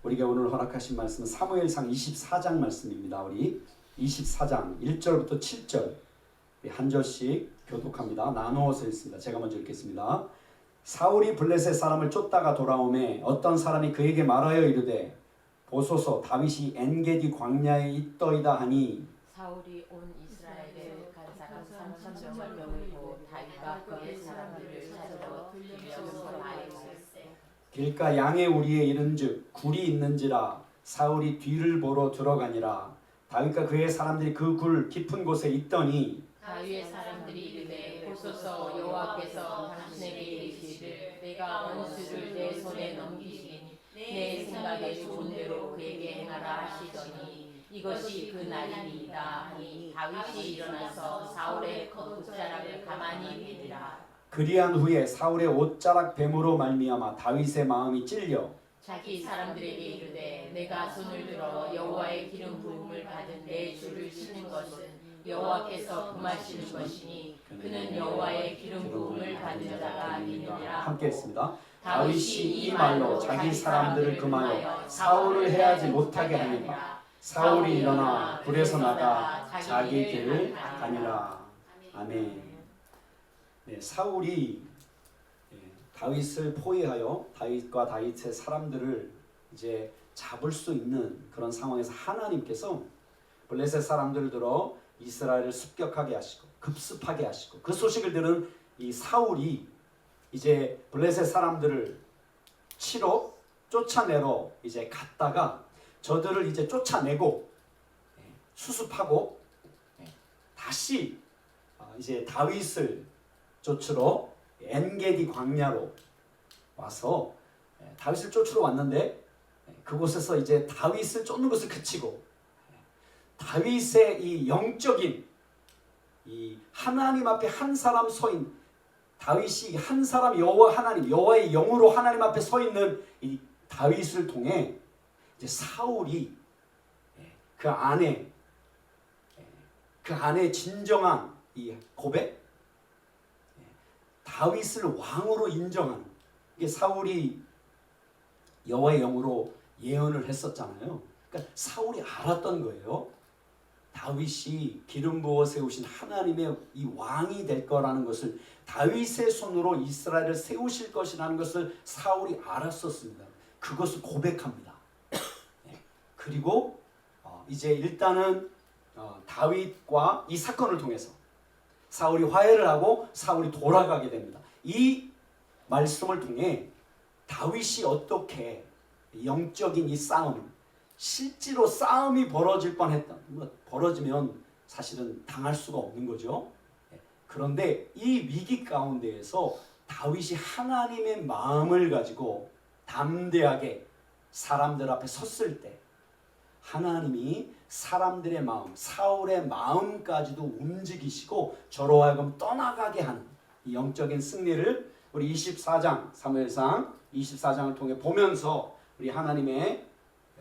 우리가 오늘 허락하신 말씀은 사무엘상 24장 말씀입니다. 우리 24장 1절부터 7절 한 절씩 교독합니다. 나누어서 읽습니다. 제가 먼저 읽겠습니다. 사울이 블레셋 사람을 쫓다가 돌아오매 어떤 사람이 그에게 말하여 이르되 보소서 다윗이 엔게디 광야에 있더이다 하니 사울이 온 이스라엘에 간 사람 3,000명을 보고 다윗과 그의 사람들을 찾으러 들려서 말했을세. 길가 양의 우리에 이른즉 굴이 있는지라 사울이 뒤를 보러 들어가니라. 다윗과 그의 사람들이 그 굴 깊은 곳에 있더니 다윗의 사람들이 이르되 보소서 여호와께서 당신에게 이르시기를 내가 원수를 내 손에 넘기시니 내 생각에 좋은 대로 그에게 행하라 하시더니 이것이 그 날이니이다 하니 다윗이 일어나서 사울의 겉옷자락을 가만히 베니라. 그리한 후에 사울의 옷자락 뱀으로 말미암아 다윗의 마음이 찔려 자기 사람들에게 이르되 내가 손을 들어 여호와의 기름 부음을 받은 내 주를 치는 것은 여호와께서 금하시는 것이니 그는 여호와의 기름 부음을 받은 자가 아니니라. 함께 했습니다. 다윗이 이 말로 자기 사람들을 금하여 사울을 해하지 못하게 하니라. 사울이 일어나 굴에서 나가 자기 길을 가니라. 아멘. 네, 사울이 다윗을 포위하여 다윗과 다윗의 사람들을 이제 잡을 수 있는 그런 상황에서 하나님께서 블레셋 사람들을 들어 이스라엘을 습격하게 하시고 급습하게 하시고 그 소식을 들은 이 사울이 이제 블레셋 사람들을 치러 쫓아내러 이제 갔다가 저들을 이제 쫓아내고 수습하고 다시 이제 다윗을 쫓으러 엔게디 광야로 와서 다윗을 쫓으러 왔는데 그곳에서 이제 다윗을 쫓는 것을 그치고 다윗의 이 영적인 이 하나님 앞에 한 사람 서인 다윗이 한 사람 여호와 하나님 여호와의 영으로 하나님 앞에 서 있는 이 다윗을 통해 이제 사울이 그 안에 진정한 이 고백 다윗을 왕으로 인정하는 이게 사울이 여호와의 영으로 예언을 했었잖아요. 그러니까 사울이 알았던 거예요. 다윗이 기름 부어 세우신 하나님의 이 왕이 될 거라는 것을 다윗의 손으로 이스라엘을 세우실 것이라는 것을 사울이 알았었습니다. 그것을 고백합니다. 그리고 이제 일단은 다윗과 이 사건을 통해서 사울이 화해를 하고 사울이 돌아가게 됩니다. 이 말씀을 통해 다윗이 어떻게 영적인 이 싸움 실제로 싸움이 벌어질 뻔했던 벌어지면 사실은 당할 수가 없는 거죠. 그런데 이 위기 가운데에서 다윗이 하나님의 마음을 가지고 담대하게 사람들 앞에 섰을 때 하나님이 사람들의 마음, 사울의 마음까지도 움직이시고 저로 하여금 떠나가게 하는 이 영적인 승리를 우리 24장 사무엘상 24장을 통해 보면서 우리 하나님의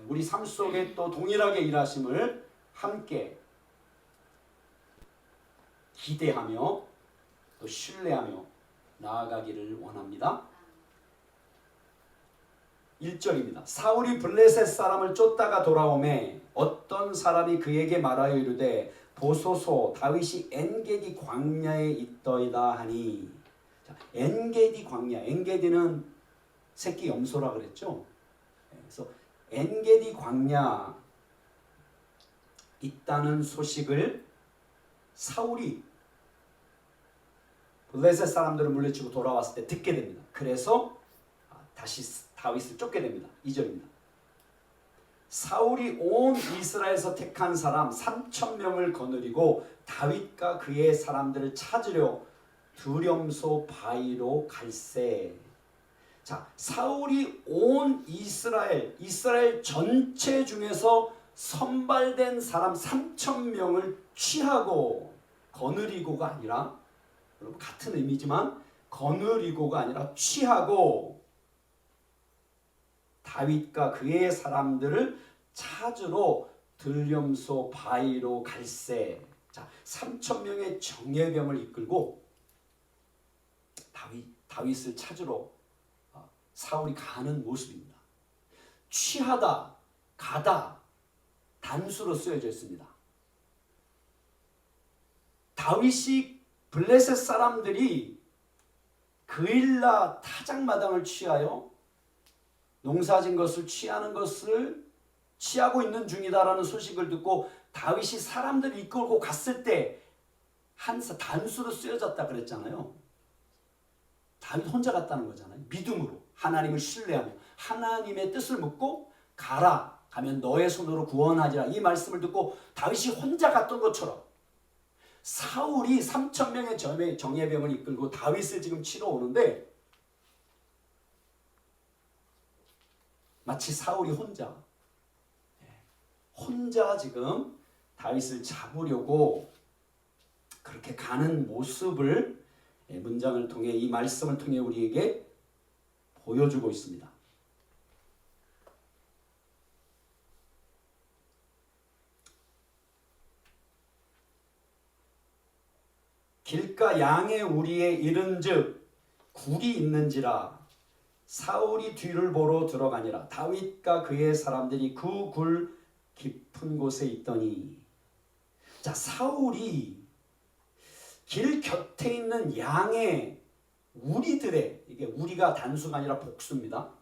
우리 삶 속에 또 동일하게 일하심을 함께 기대하며 또 신뢰하며 나아가기를 원합니다. 1절입니다. 사울이 블레셋 사람을 쫓다가 돌아오매 어떤 사람이 그에게 말하여 이르되 보소서 다윗이 엔게디 광야에 있더이다 하니. 자, 엔게디 광야, 엔게디는 새끼 염소라 그랬죠. 그래서 엔게디 광야 있다는 소식을 사울이 블레셋 사람들을 물리치고 돌아왔을 때 듣게 됩니다. 그래서 다시 다윗을 쫓게 됩니다. 2절입니다. 사울이 온 이스라엘에서 택한 사람 3,000명을 거느리고 다윗과 그의 사람들을 찾으려 두렴소 바위로 갈새. 자, 사울이 온 이스라엘 전체 중에서 선발된 사람 3,000명을 취하고 거느리고가 아니라 여러분 같은 의미지만 거느리고가 아니라 취하고 다윗과 그의 사람들을 찾으러 들렴소 바위로 갈새. 자, 3,000명의 정예병을 이끌고 다윗을 찾으러 사울이 가는 모습입니다. 취하다, 가다 단수로 쓰여져 있습니다. 다윗이 블레셋 사람들이 그일라 타작마당을 취하여 농사진 것을 취하는 것을 취하고 있는 중이다라는 소식을 듣고 다윗이 사람들을 이끌고 갔을 때 단수로 쓰여졌다 그랬잖아요. 다윗 혼자 갔다는 거잖아요. 믿음으로 하나님을 신뢰하며 하나님의 뜻을 묻고 가라, 가면 너의 손으로 구원하리라, 이 말씀을 듣고 다윗이 혼자 갔던 것처럼 사울이 3,000명의 정예병을 이끌고 다윗을 지금 치러 오는데 마치 사울이 혼자 지금 다윗을 잡으려고 그렇게 가는 모습을 문장을 통해, 이 말씀을 통해 우리에게 보여주고 있습니다. 길가 양의 우리에 이른즉 굴이 있는지라 사울이 뒤를 보러 들어가니라. 다윗과 그의 사람들이 그 굴 깊은 곳에 있더니, 자, 사울이 길 곁에 있는 양의 우리들의, 이게 우리가 단수가 아니라 복수입니다.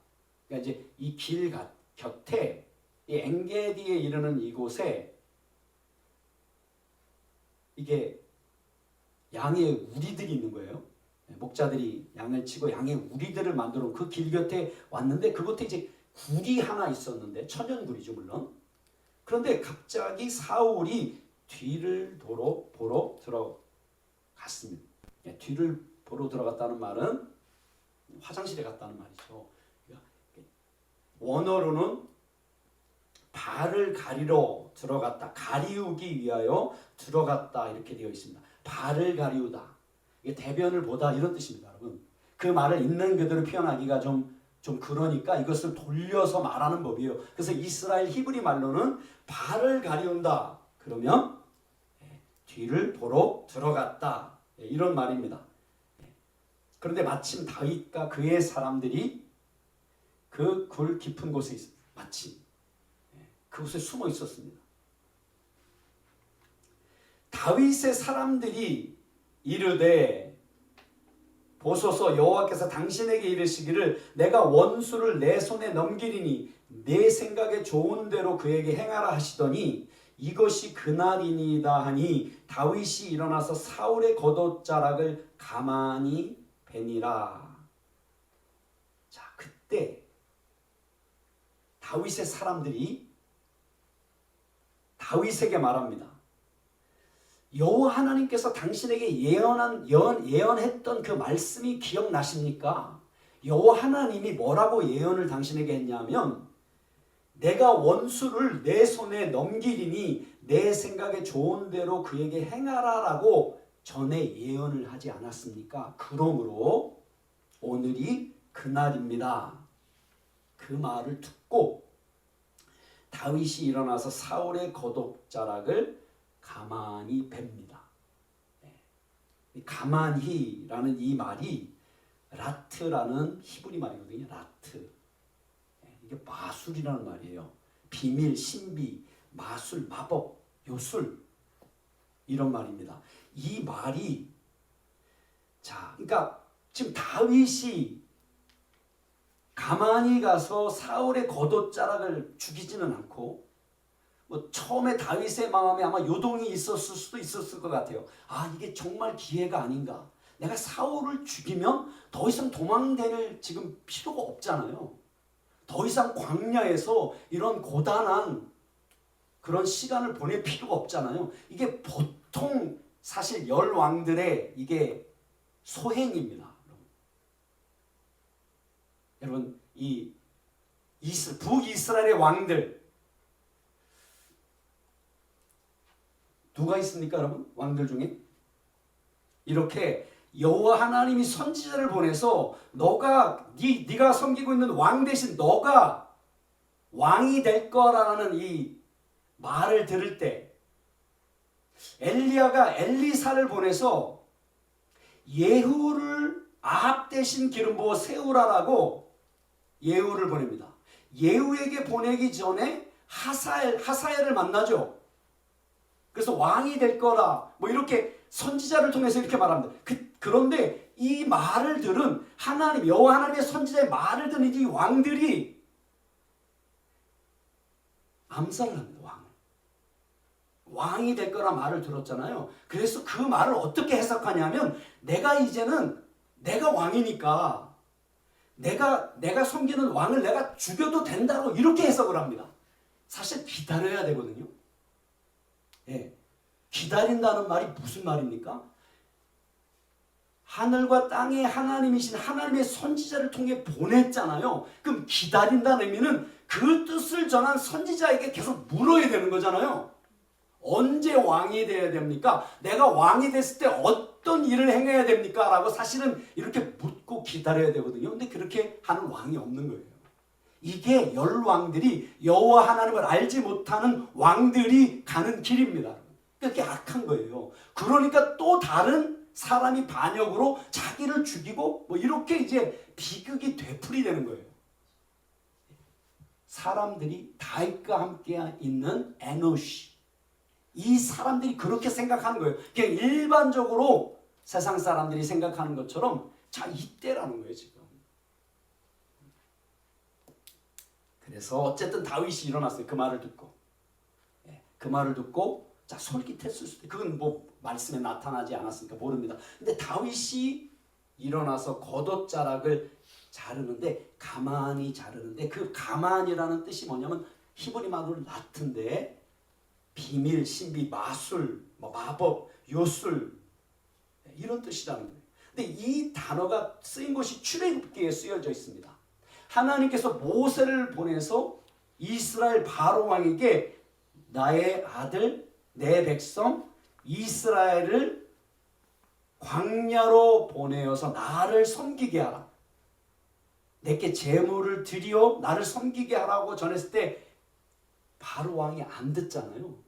그러니까 이제 이 길 곁에 이 엔게디에 이르는 이곳에 이게 양의 우리들이 있는 거예요. 목자들이 양을 치고 양의 우리들을 만들어 그 길 곁에 왔는데 그곳에 이제 굴이 하나 있었는데, 천연굴이죠 물론. 그런데 갑자기 사울이 뒤를 보러 들어갔습니다. 뒤를 보러 들어갔다는 말은 화장실에 갔다는 말이죠. 원어로는 발을 가리러 들어갔다, 가리우기 위하여 들어갔다, 이렇게 되어 있습니다. 발을 가리우다, 이게 대변을 보다, 이런 뜻입니다. 여러분, 그 말을 있는 그대로 표현하기가 좀 그러니까 이것을 돌려서 말하는 법이에요. 그래서 이스라엘 히브리 말로는 발을 가리운다 그러면 뒤를 보러 들어갔다, 이런 말입니다. 그런데 마침 다윗과 그의 사람들이 그 굴 깊은 곳에 마침 그곳에 숨어 있었습니다. 다윗의 사람들이 이르되 보소서, 여호와께서 당신에게 이르시기를 내가 원수를 내 손에 넘기리니 내 생각에 좋은 대로 그에게 행하라 하시더니 이것이 그날이니이다 하니 다윗이 일어나서 사울의 겉옷자락을 가만히 베니라. 자, 그때 다윗의 사람들이 다윗에게 말합니다. 여호와 하나님께서 당신에게 예언했던 그 말씀이 기억나십니까? 여호와 하나님이 뭐라고 예언을 당신에게 했냐면 내가 원수를 내 손에 넘기리니 내 생각에 좋은 대로 그에게 행하라라고 전에 예언을 하지 않았습니까? 그러므로 오늘이 그날입니다. 그 말을 듣고 다윗이 일어나서 사울의 겉옷자락을 가만히 뵙니다. 가만히라는 이 말이 라트라는 히브리 말이거든요. 라트. 이게 마술이라는 말이에요. 비밀, 신비, 마술, 마법, 요술, 이런 말입니다. 이 말이, 자, 그러니까 지금 다윗이 가만히 가서 사울의 겉옷자락을 죽이지는 않고, 처음에 다윗의 마음에 아마 요동이 있었을 수도 있었을 것 같아요. 아, 이게 정말 기회가 아닌가. 내가 사울을 죽이면 더 이상 도망다닐 지금 필요가 없잖아요. 더 이상 광야에서 이런 고단한 그런 시간을 보낼 필요가 없잖아요. 이게 보통 사실 열왕들의 이게 소행입니다. 여러분, 이 북이스라엘의 왕들 누가 있습니까, 여러분? 왕들 중에 이렇게 여호와 하나님이 선지자를 보내서 네가 섬기고 있는 왕 대신 너가 왕이 될 거라는 이 말을 들을 때 엘리야가 엘리사를 보내서 예후를 아합 대신 기름 부어 세우라라고 예후를 보냅니다. 예후에게 보내기 전에 하사엘을 만나죠. 그래서 왕이 될 거다. 뭐 이렇게 선지자를 통해서 이렇게 말합니다. 그런데 이 말을 들은 하나님, 여호와 하나님의 선지자의 말을 들은 이 왕들이 암살을 합니다. 왕이 될 거란 말을 들었잖아요. 그래서 그 말을 어떻게 해석하냐면 내가 이제는 내가 왕이니까 내가 섬기는 왕을 내가 죽여도 된다고 이렇게 해석을 합니다. 사실 기다려야 되거든요. 예, 기다린다는 말이 무슨 말입니까? 하늘과 땅의 하나님이신 하나님의 선지자를 통해 보냈잖아요. 그럼 기다린다는 의미는 그 뜻을 전한 선지자에게 계속 물어야 되는 거잖아요. 언제 왕이 되어야 됩니까? 내가 왕이 됐을 때 어떤 일을 행해야 됩니까? 라고 사실은 이렇게 묻고 기다려야 되거든요. 근데 그렇게 하는 왕이 없는 거예요. 이게 열왕들이 여호와 하나님을 알지 못하는 왕들이 가는 길입니다. 그게 악한 거예요. 그러니까 또 다른 사람이 반역으로 자기를 죽이고 뭐 이렇게 이제 비극이 되풀이되는 거예요. 사람들이 다윗과 함께 있는 에노시, 이 사람들이 그렇게 생각하는 거예요. 그냥 일반적으로 세상 사람들이 생각하는 것처럼 자 이때라는 거예요 지금. 그래서 어쨌든 다윗이 일어났어요. 그 말을 듣고. 그 말을 듣고 자 솔깃했을 수도 있어요. 그건 뭐 말씀에 나타나지 않았으니까 모릅니다. 근데 다윗이 일어나서 겉옷자락을 자르는데 가만히 자르는데 그 가만이라는 뜻이 뭐냐면 히브리 말로 라틴데 비밀, 신비, 마술, 마법, 요술 이런 뜻이라는 거예요. 근데 이 단어가 쓰인 것이 출애굽기에 쓰여져 있습니다. 하나님께서 모세를 보내서 이스라엘 바로 왕에게 나의 아들, 내 백성 이스라엘을 광야로 보내어서 나를 섬기게 하라. 내게 제물을 드리어 나를 섬기게 하라고 전했을 때 바로 왕이 안 듣잖아요.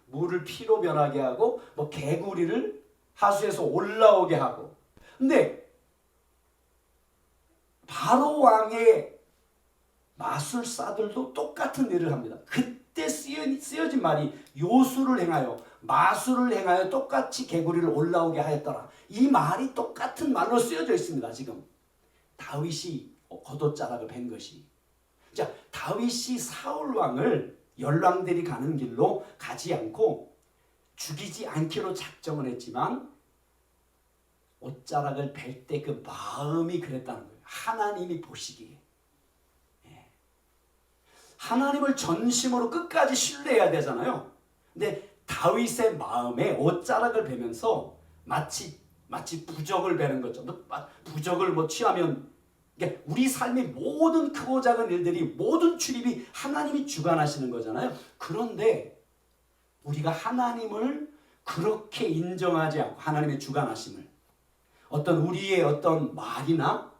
물을 피로 변하게 하고 뭐 개구리를 하수에서 올라오게 하고. 근데 바로 왕의 마술사들도 똑같은 일을 합니다. 그때 쓰여진 말이 요술을 행하여 마술을 행하여 똑같이 개구리를 올라오게 하였더라. 이 말이 똑같은 말로 쓰여져 있습니다. 지금 다윗이 겉옷자락을 벤 것이. 자, 다윗이 사울 왕을 열왕들이 가는 길로 가지 않고 죽이지 않기로 작정을 했지만 옷자락을 벨 때 그 마음이 그랬다는 거예요. 하나님이 보시기에. 하나님을 전심으로 끝까지 신뢰해야 되잖아요. 근데 다윗의 마음에 옷자락을 베면서 마치 부적을 베는 것처럼 부적을 뭐 취하면 우리 삶의 모든 크고 작은 일들이 모든 출입이 하나님이 주관하시는 거잖아요. 그런데 우리가 하나님을 그렇게 인정하지 않고 하나님의 주관하심을 어떤 우리의 어떤 말이나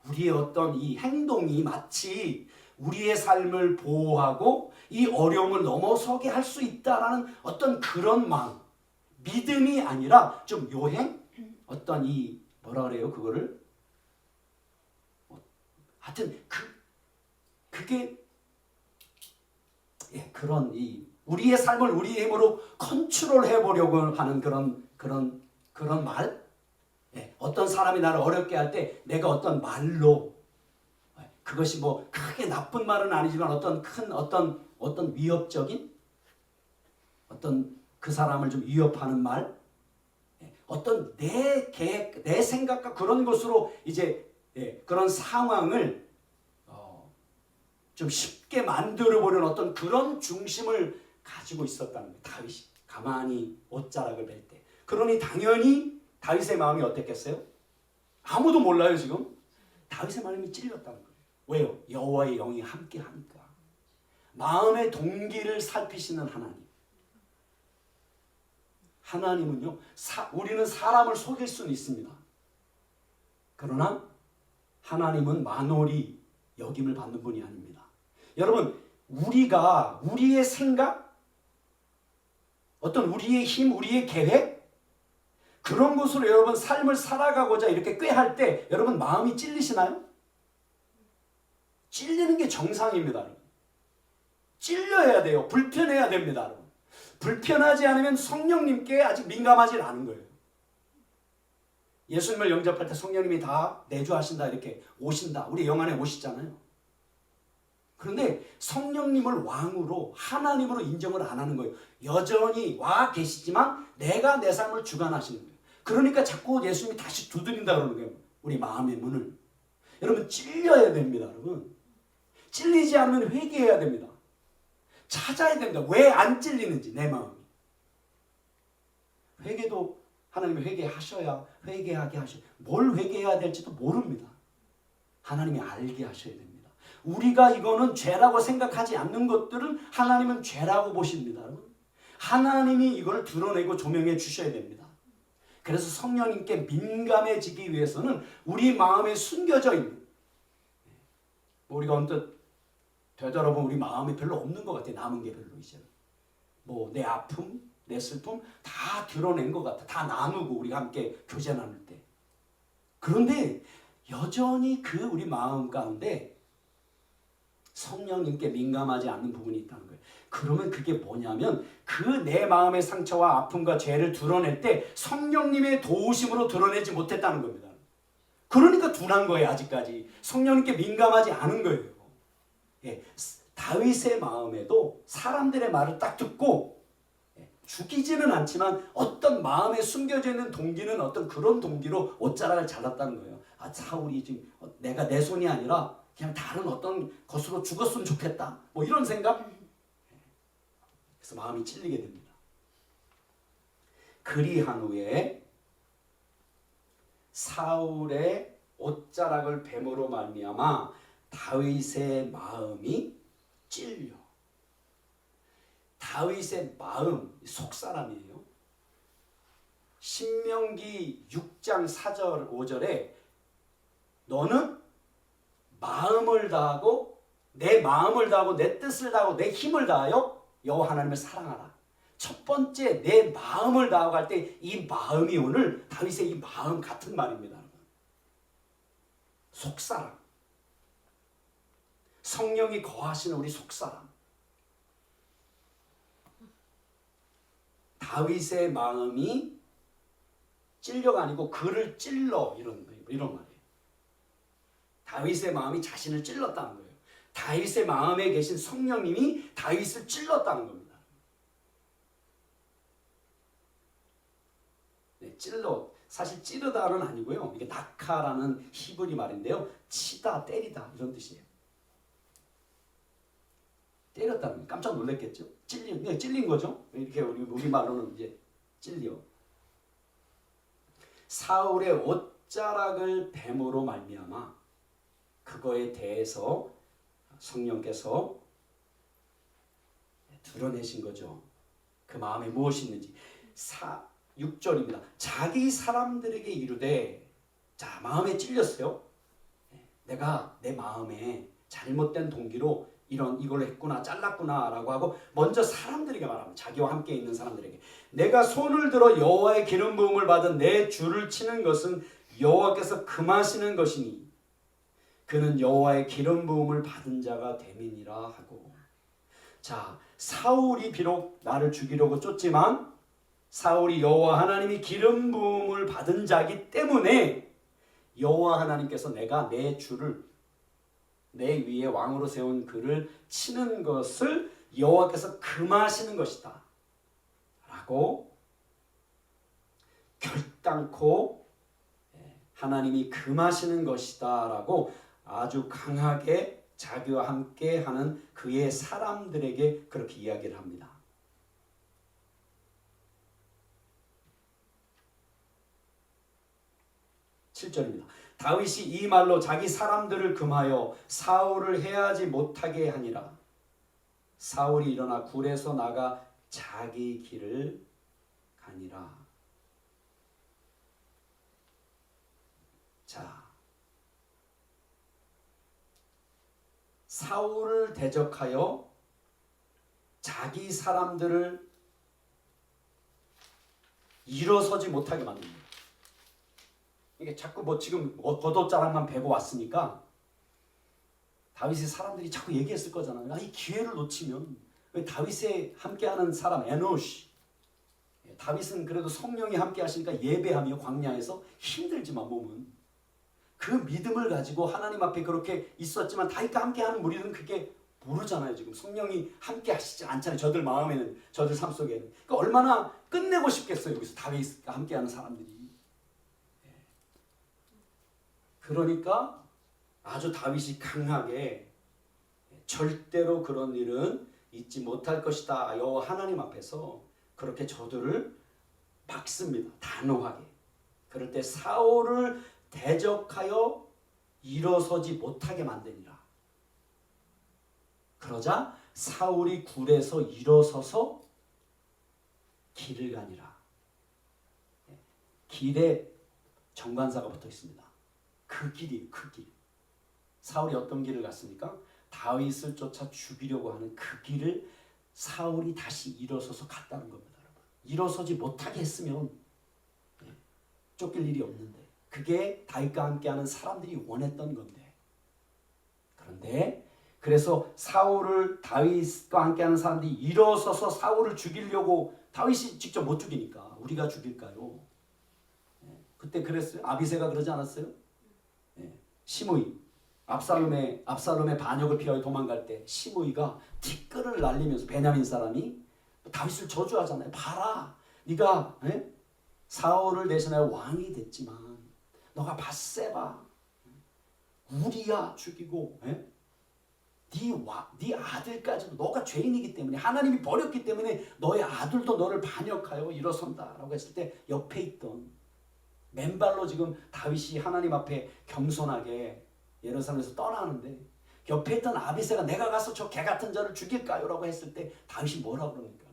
우리의 어떤 이 행동이 마치 우리의 삶을 보호하고 이 어려움을 넘어서게 할 수 있다라는 어떤 그런 마음, 믿음이 아니라 좀 요행? 어떤 이 뭐라 그래요? 그거를 하여튼 그게 그런 이 우리의 삶을 우리의 힘으로 컨트롤해 보려고 하는 그런 말. 어떤 사람이 나를 어렵게 할 때 내가 어떤 말로 그것이 뭐 크게 나쁜 말은 아니지만 어떤 위협적인 어떤 그 사람을 좀 위협하는 말, 어떤 내 계획, 내 생각과 그런 것으로 이제 그런 상황을 좀 쉽게 만들어 보려는 어떤 그런 중심을 가지고 있었다는 거예요. 다윗이 가만히 옷자락을 벨 때. 그러니 당연히 다윗의 마음이 어땠겠어요? 아무도 몰라요 지금. 다윗의 마음이 찔렸다는 거예요. 왜요? 여호와의 영이 함께 하니까. 마음의 동기를 살피시는 하나님. 하나님은요, 우리는 사람을 속일 수는 있습니다. 그러나 하나님은 만홀히 여김을 받는 분이 아닙니다. 여러분, 우리가 우리의 생각, 어떤 우리의 힘, 우리의 계획, 그런 것으로 여러분 삶을 살아가고자 이렇게 꾀할 때 여러분 마음이 찔리시나요? 찔리는 게 정상입니다. 여러분. 찔려야 돼요. 불편해야 됩니다. 여러분. 불편하지 않으면 성령님께 아직 민감하지 않은 거예요. 예수님을 영접할 때 성령님이 다 내주하신다 이렇게 오신다. 우리 영안에 오시잖아요. 그런데 성령님을 왕으로 하나님으로 인정을 안 하는 거예요. 여전히 와 계시지만 내가 내 삶을 주관하시는 거예요. 그러니까 자꾸 예수님이 다시 두드린다 그러는 거예요. 우리 마음의 문을. 여러분 찔려야 됩니다. 여러분. 찔리지 않으면 회개해야 됩니다. 찾아야 됩니다. 왜 안 찔리는지 내 마음이. 회개도 하나님이 회개하셔야 회개하게 하셔요. 뭘 회개해야 될지도 모릅니다. 하나님이 알게 하셔야 됩니다. 우리가 이거는 죄라고 생각하지 않는 것들은 하나님은 죄라고 보십니다. 여러분. 하나님이 이걸 드러내고 조명해 주셔야 됩니다. 그래서 성령님께 민감해지기 위해서는 우리 마음에 숨겨져 있는, 우리가 언뜻 되돌아보면 우리 마음에 별로 없는 것 같아요. 남은 게 별로 이제. 뭐 내 아픔, 내 슬픔 다 드러낸 것 같아. 다 나누고 우리가 함께 교제 나눌 때. 그런데 여전히 그 우리 마음 가운데 성령님께 민감하지 않는 부분이 있다는 거예요. 그러면 그게 뭐냐면 그 내 마음의 상처와 아픔과 죄를 드러낼 때 성령님의 도우심으로 드러내지 못했다는 겁니다. 그러니까 둔한 거예요. 아직까지 성령님께 민감하지 않은 거예요. 예, 다윗의 마음에도 사람들의 말을 딱 듣고 죽이지는 않지만 어떤 마음에 숨겨져 있는 동기는 어떤 그런 동기로 옷자락을 잘랐다는 거예요. 아, 사울이 지금 내가 내 손이 아니라 그냥 다른 어떤 것으로 죽었으면 좋겠다. 뭐 이런 생각? 그래서 마음이 찔리게 됩니다. 그리한 후에 사울의 옷자락을 뱀으로 말미암아 다윗의 마음이 찔려. 다윗의 마음, 속사람이에요. 신명기 6장 4절 5절에 너는 마음을 다하고 내 마음을 다하고 내 뜻을 다하고 내 힘을 다하여 여호와 하나님을 사랑하라. 첫 번째 내 마음을 다하고 할 때 이 마음이 오늘 다윗의 이 마음 같은 말입니다. 여러분. 속사람. 성령이 거하시는 우리 속사람. 다윗의 마음이 찔려가 아니고 그를 찔러 이런 말이에요. 다윗의 마음이 자신을 찔렀다는 거예요. 다윗의 마음에 계신 성령님이 다윗을 찔렀다는 겁니다. 네, 찔러. 사실 찌르다는 아니고요. 이게 낙하라는 히브리 말인데요. 치다, 때리다 이런 뜻이에요. 때렸다는 깜짝 놀랐겠죠. 찔린 거죠. 이렇게 우리 말로는 이제 찔려. 사울의 옷자락을 뱀으로 말미암아 그거에 대해서 성령께서 드러내신 거죠. 그 마음에 무엇이 있는지. 6절입니다. 자기 사람들에게 이르되, 자, 마음에 찔렸어요. 내가 내 마음에 잘못된 동기로 이걸 했구나, 잘랐구나 라고 하고 먼저 사람들에게 말합니다. 자기와 함께 있는 사람들에게. 내가 손을 들어 여호와의 기름 부음을 받은 내 주를 치는 것은 여호와께서 금하시는 것이니 그는 여호와의 기름 부음을 받은 자가 됨이니라 하고. 자, 사울이 비록 나를 죽이려고 쫓지만 사울이 여호와 하나님이 기름 부음을 받은 자이기 때문에 여호와 하나님께서 내가 내 주를 내 위에 왕으로 세운 그를 치는 것을 여호와께서 금하시는 것이다 라고 결단코 하나님이 금하시는 것이다 라고 아주 강하게 자기와 함께 하는 그의 사람들에게 그렇게 이야기를 합니다. 7절입니다. 다윗이 이 말로 자기 사람들을 금하여 사울을 해하지 못하게 하니라. 사울이 일어나 굴에서 나가 자기 길을 가니라. 자, 사울을 대적하여 자기 사람들을 일어서지 못하게 만듭니다. 이게 자꾸 지금 겉옷자락만 베고 왔으니까 다윗의 사람들이 자꾸 얘기했을 거잖아요. 이 기회를 놓치면 왜 다윗에 함께하는 사람 에노시, 다윗은 그래도 성령이 함께 하시니까 예배하며 광야에서 힘들지만 몸은 그 믿음을 가지고 하나님 앞에 그렇게 있었지만 다윗과 함께하는 무리는 그게 모르잖아요. 지금 성령이 함께 하시지 않잖아요. 저들 마음에는, 저들 삶 속에는. 그러니까 얼마나 끝내고 싶겠어요. 여기서 다윗과 함께하는 사람들이. 그러니까 아주 다윗이 강하게 절대로 그런 일은 있지 못할 것이다. 여호와 하나님 앞에서 그렇게 저들을 막습니다. 단호하게. 그럴 때 사울을 대적하여 일어서지 못하게 만드니라. 그러자 사울이 굴에서 일어서서 길을 가니라. 길에 정관사가 붙어 있습니다. 그 길이 그 길. 사울이 어떤 길을 갔습니까? 다윗을 쫓아 죽이려고 하는 그 길을 사울이 다시 일어서서 갔다는 겁니다. 여러분. 일어서지 못하게 했으면 쫓길 일이 없는데 그게 다윗과 함께하는 사람들이 원했던 건데 그런데 그래서 사울을 다윗과 함께하는 사람들이 일어서서 사울을 죽이려고 다윗이 직접 못 죽이니까 우리가 죽일까요? 그때 그랬어요. 아비새가 그러지 않았어요? 시므이 압살롬의 반역을 피하여 도망갈 때 시므이가 티끌을 날리면서 베냐민 사람이 다윗을 저주하잖아요. 봐라, 네가 사울을 대신하여 왕이 됐지만 너가 밧세바 우리야 죽이고 네 아들까지도 너가 죄인이기 때문에 하나님이 버렸기 때문에 너의 아들도 너를 반역하여 일어선다라고 했을 때 옆에 있던 맨발로 지금 다윗이 하나님 앞에 겸손하게 예루살렘에서 떠나는데 옆에 있던 아비새가 내가 가서 저 개 같은 자를 죽일까요? 라고 했을 때 다윗이 뭐라고 그럽니까?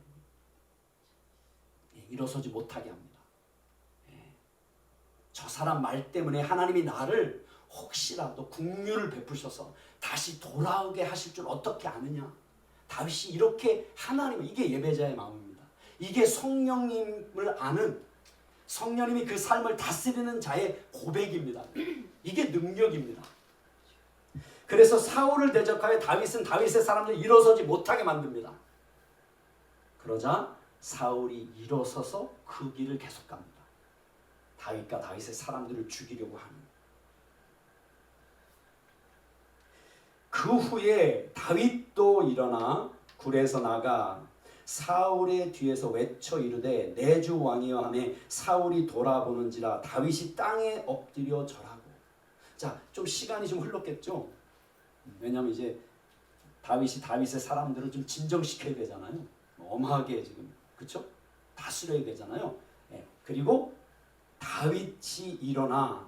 일어서지 못하게 합니다. 저 사람 말 때문에 하나님이 나를 혹시라도 긍휼을 베푸셔서 다시 돌아오게 하실 줄 어떻게 아느냐? 다윗이 이렇게 하나님, 이게 예배자의 마음입니다. 이게 성령님을 아는 성령님이 그 삶을 다스리는 자의 고백입니다. 이게 능력입니다. 그래서 사울을 대적하여 다윗은 다윗의 사람들 일어서지 못하게 만듭니다. 그러자 사울이 일어서서 그 길을 계속 갑니다. 다윗과 다윗의 사람들을 죽이려고 하는. 그 후에 다윗도 일어나 굴에서 나가 사울의 뒤에서 외쳐 이르되 내 주 왕이여 하매 사울이 돌아보는지라 다윗이 땅에 엎드려 절하고. 자, 좀 시간이 좀 흘렀겠죠. 왜냐하면 이제 다윗이 다윗의 사람들을 좀 진정시켜야 되잖아요. 엄하게 지금 그렇죠? 다스려야 되잖아요. 그리고 다윗이 일어나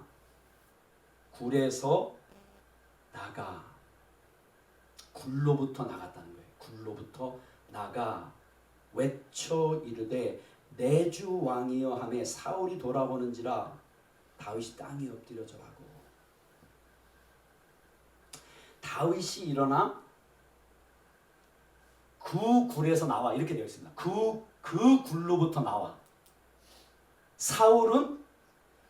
굴에서 나가 굴로부터 나갔다는 거예요. 굴로부터 나가 외쳐 이르되 내 주 왕이여 하매 사울이 돌아보는지라 다윗이 땅에 엎드려 절하고. 다윗이 일어나 그 굴에서 나와 이렇게 되어 있습니다. 그 굴로부터 나와. 사울은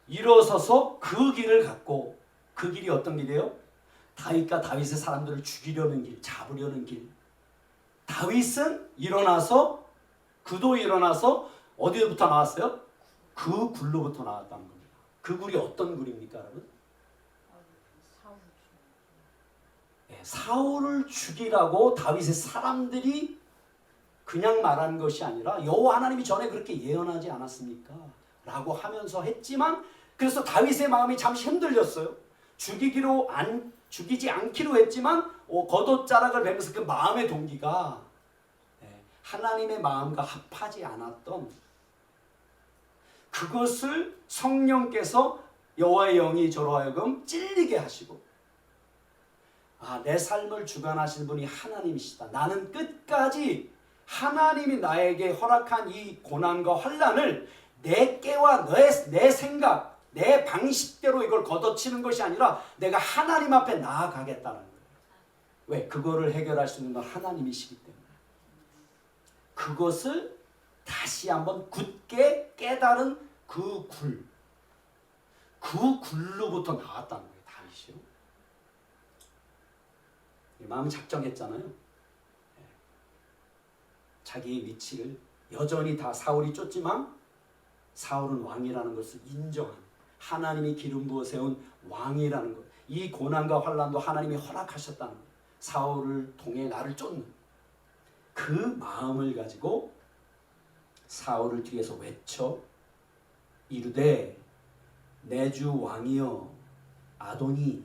일어서서 그 길을 갔고 그 길이 어떤 길이에요? 다윗과 다윗의 사람들을 죽이려는 길, 잡으려는 길. 다윗은 일어나서 그도 일어나서 어디부터 나왔어요? 그 굴로부터 나왔다는 겁니다. 그 굴이 어떤 굴입니까, 여러분? 사울을 죽이라고 다윗의 사람들이 그냥 말한 것이 아니라 여호와 하나님이 전에 그렇게 예언하지 않았습니까? 라고 하면서 했지만 그래서 다윗의 마음이 잠시 흔들렸어요. 죽이지 않기로 했지만 겉옷자락을 베면서 그 마음의 동기가 하나님의 마음과 합하지 않았던 그것을 성령께서 여호와의 영이 저로 하여금 찔리게 하시고 내 삶을 주관하시는 분이 하나님이시다. 나는 끝까지 하나님이 나에게 허락한 이 고난과 환난을 내 깨와 내 생각, 내 방식대로 이걸 걷어치는 것이 아니라 내가 하나님 앞에 나아가겠다는 거예요. 왜? 그거를 해결할 수 있는 건 하나님이시기 때문에. 그것을 다시 한번 굳게 깨달은 그 굴로부터 나왔다는 거예요. 다윗이요. 마음을 작정했잖아요. 자기의 위치를 여전히 다 사울이 쫓지만 사울은 왕이라는 것을 인정하는, 하나님이 기름 부어 세운 왕이라는 것, 이 고난과 환난도 하나님이 허락하셨다는 것, 사울을 통해 나를 쫓는 그 마음을 가지고 사울을 뒤에서 외쳐 이르되 내 주 왕이여 아도니,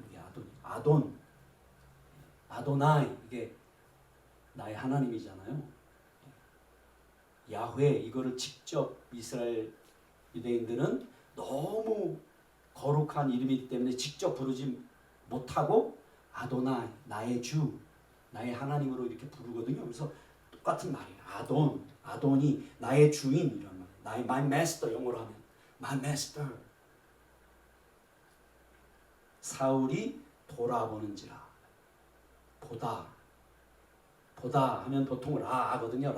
아도나이, 이게 나의 하나님이잖아요. 야훼, 이거를 직접 이스라엘 유대인들은 너무 거룩한 이름이기 때문에 직접 부르지 못하고 아도나이, 나의 주, 나의 하나님으로 이렇게 부르거든요. 그래서 똑같은 말이에요. 아도니, 나의 주인, 이런 말. 나의 my master, 영어로 하면 my master. 사울이 돌아보는지라. 보다 하면 보통 라거든요.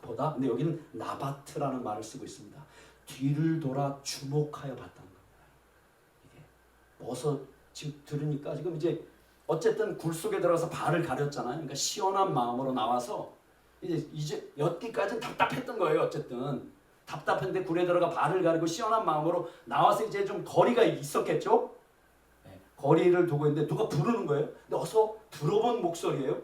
보다. 근데 여기는 나바트라는 말을 쓰고 있습니다. 뒤를 돌아 주목하여 봤다는 겁니다. 이게 어서 지금 들으니까 지금 이제 어쨌든 굴 속에 들어가서 발을 가렸잖아요. 그러니까 시원한 마음으로 나와서 이제 여기까지는 답답했던 거예요. 어쨌든 답답한데 굴에 들어가 발을 가리고 시원한 마음으로 나와서 이제 좀 거리가 있었겠죠. 거리를 두고 있는데 누가 부르는 거예요. 근데 어서 들어본 목소리예요.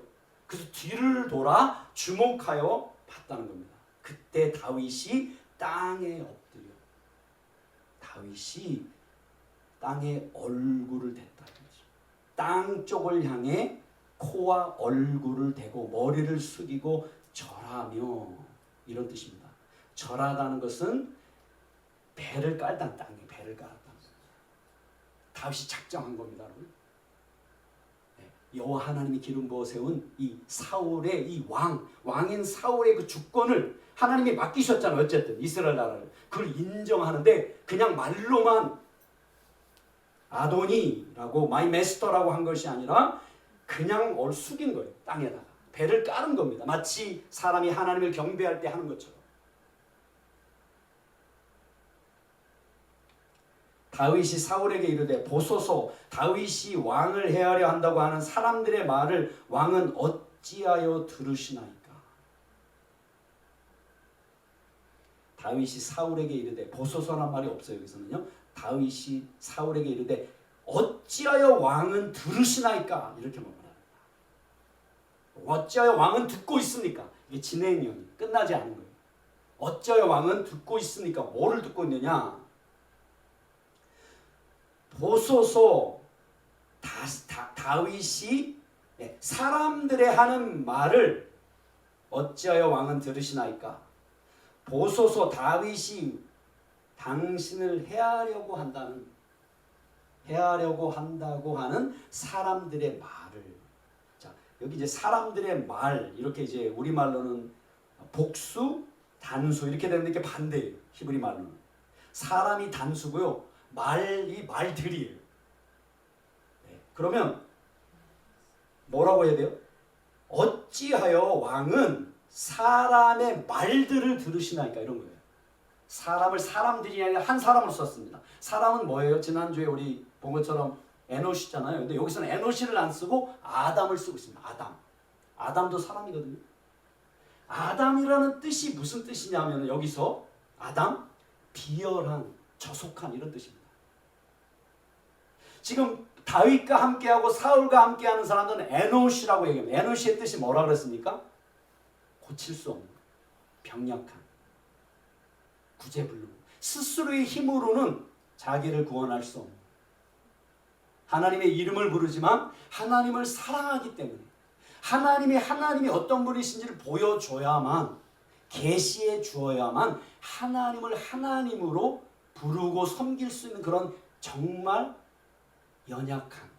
그래서 뒤를 돌아 주목하여 봤다는 겁니다. 그때 다윗이 땅에 엎드려 다윗이 땅에 얼굴을 댔다. 땅 쪽을 향해 코와 얼굴을 대고 머리를 숙이고 절하며, 이런 뜻입니다. 절하다는 것은 배를 깔다, 땅에 배를 깔았다. 다윗이 작정한 겁니다, 여러분. 여호와 하나님이 기름 부어 세운 이 사울의 이 왕인 사울의 그 주권을 하나님이 맡기셨잖아요. 어쨌든 이스라엘 나라를 그걸 인정하는데 그냥 말로만 아도니라고 마이 메스터라고 한 것이 아니라 그냥 숙인 거예요. 땅에다가 배를 깔은 겁니다. 마치 사람이 하나님을 경배할 때 하는 것처럼. 다윗이 사울에게 이르되 보소서, 다윗이 왕을 해하려 한다고 하는 사람들의 말을 왕은 어찌하여 들으시나이까. 다윗이 사울에게 이르되, 보소서란 말이 없어요. 여기서는요. 다윗이 사울에게 이르되 어찌하여 왕은 들으시나이까, 이렇게 말합니다. 어찌하여 왕은 듣고 있습니까? 이게 진행형이 끝나지 않은 거예요. 어찌하여 왕은 듣고 있습니까? 뭐를 듣고 있느냐? 보소서, 다윗이 사람들의 하는 말을 어찌하여 왕은 들으시나이까? 보소서, 다윗이 당신을 해하려고 한다고 하는 사람들의 말을. 자, 여기 이제 사람들의 말, 이렇게 이제 우리말로는 복수, 단수 이렇게 되는데 이게 반대예요. 히브리 말로는. 사람이 단수고요. 말들이에요. 네. 그러면 뭐라고 해야 돼요? 어찌하여 왕은 사람의 말들을 들으시나이까, 이런 거예요. 사람들이 아니라 한 사람을 썼습니다. 사람은 뭐예요? 지난주에 우리 본 것처럼 에노시잖아요. 근데 여기서는 에노시를 안 쓰고 아담을 쓰고 있습니다. 아담도 사람이거든요. 아담이라는 뜻이 무슨 뜻이냐면 여기서 아담, 비열한, 저속한, 이런 뜻입니다. 지금 다윗과 함께하고 사울과 함께하는 사람들은 에노시라고 얘기합니다. 에노시의 뜻이 뭐라 그랬습니까? 고칠 수 없는, 병약한, 구제불능, 스스로의 힘으로는 자기를 구원할 수 없는, 하나님의 이름을 부르지만 하나님을 사랑하기 때문에 하나님이 어떤 분이신지를 보여줘야만, 계시해 주어야만 하나님을 하나님으로 부르고 섬길 수 있는 그런 정말 연약한,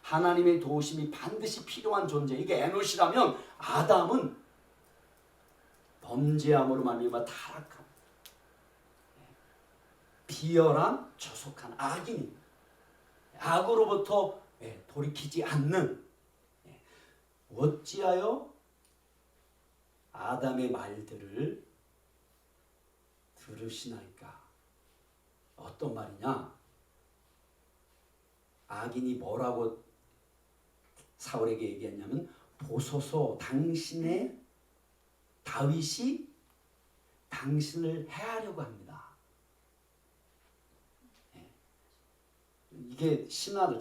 하나님의 도우심이 반드시 필요한 존재, 이게 에노시라면 아담은 범죄함으로 말미암아 타락함, 비열한, 저속한 악인입니다. 악으로부터 돌이키지 않는. 어찌하여 아담의 말들을 들으시나이까? 어떤 말이냐? 악인이 뭐라고 사울에게 얘기했냐면 보소서 당신의 다윗이 당신을 해하려고 합니다. 이게 신하들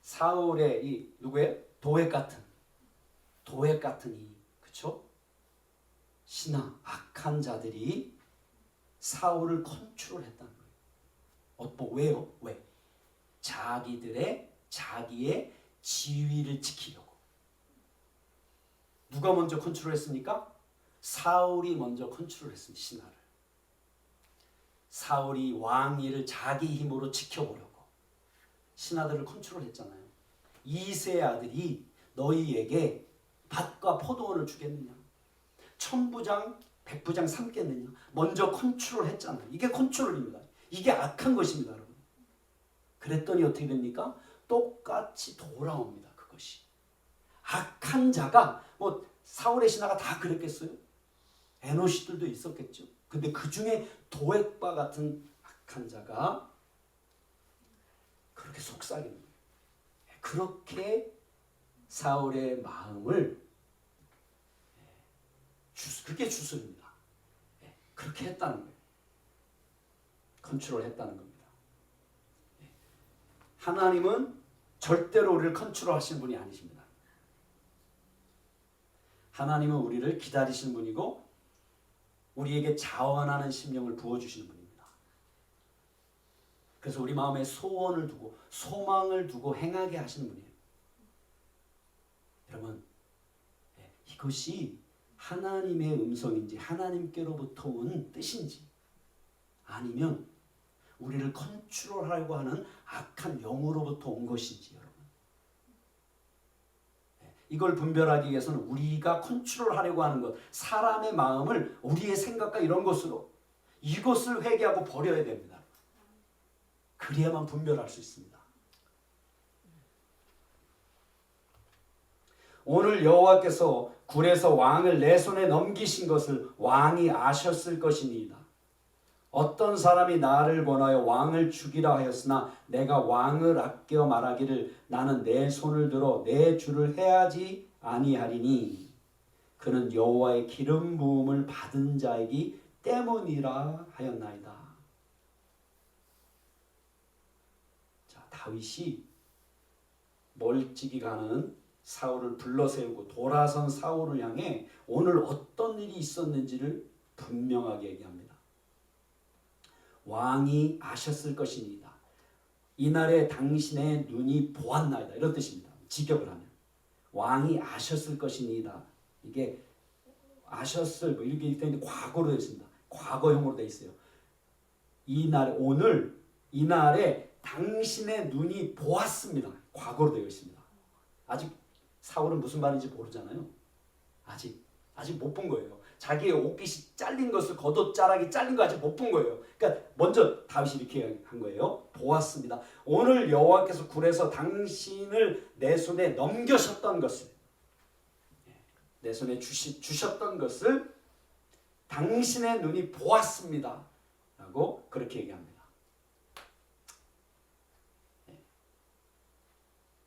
사울의 이 누구예요? 도액 같은 이 그쵸? 신하 악한 자들이 사울을 컨트롤했다는 거예요. 왜요? 왜? 자기의 지위를 지키려고. 누가 먼저 컨트롤했습니까? 사울이 먼저 컨트롤했습니다. 신하를. 사울이 왕위를 자기 힘으로 지켜보려고 신하들을 컨트롤했잖아요. 이세 아들이 너희에게 밭과 포도원을 주겠느냐? 천부장, 백부장 삼겠느냐? 먼저 컨트롤했잖아요. 이게 컨트롤입니다. 이게 악한 것입니다, 여러분. 그랬더니 어떻게 됩니까? 똑같이 돌아옵니다. 그것이. 악한 자가 사울의 신하가 다 그랬겠어요? 에노시들도 있었겠죠. 근데 그 중에 도액과 같은 악한 자가 그렇게 속삭이는 거예요. 그렇게 사울의 마음을 그게 주술입니다. 그렇게 했다는 거예요. 컨트롤했다는 겁니다. 하나님은 절대로 우리를 컨트롤하시는 분이 아니십니다. 하나님은 우리를 기다리시는 분이고 우리에게 자원하는 심령을 부어주시는 분입니다. 그래서 우리 마음에 소원을 두고 소망을 두고 행하게 하시는 분이에요. 여러분, 이것이 하나님의 음성인지 하나님께로부터 온 뜻인지 아니면 우리를 컨트롤하려고 하는 악한 영으로부터 온 것인지 여러분, 이걸 분별하기 위해서는 우리가 컨트롤하려고 하는 것, 사람의 마음을 우리의 생각과 이런 것으로 이것을 회개하고 버려야 됩니다. 그래야만 분별할 수 있습니다. 오늘 여호와께서 굴에서 왕을 내 손에 넘기신 것을 왕이 아셨을 것이니이다. 어떤 사람이 나를 권하여 왕을 죽이라 하였으나 내가 왕을 아껴 말하기를 나는 내 손을 들어 내 주를 해하지 아니하리니 그는 여호와의 기름 부음을 받은 자이기 때문이라 하였나이다. 자, 다윗이 멀찍이 가는 사울을 불러세우고 돌아선 사울을 향해 오늘 어떤 일이 있었는지를 분명하게 얘기합니다. 왕이 아셨을 것이니이다. 이날에 당신의 눈이 보았나이다. 이런 뜻입니다. 직역을 하면 왕이 아셨을 것이니이다. 이게 아셨을 이렇게 되어 있는데 과거로 되어 있습니다. 과거형으로 되어 있어요. 이날에 당신의 눈이 보았습니다. 과거로 되어 있습니다. 아직 사울은 무슨 말인지 모르잖아요. 아직 못 본 거예요. 자기의 옷깃이 잘린 것을 겉옷자락이 잘린 거 아직 못 본 거예요. 그러니까 먼저 다윗이 이렇게 한 거예요. 보았습니다. 오늘 여호와께서 굴에서 당신을 내 손에 넘겨셨던 것을, 내 손에 주셨던 것을 당신의 눈이 보았습니다. 라고 그렇게 얘기합니다.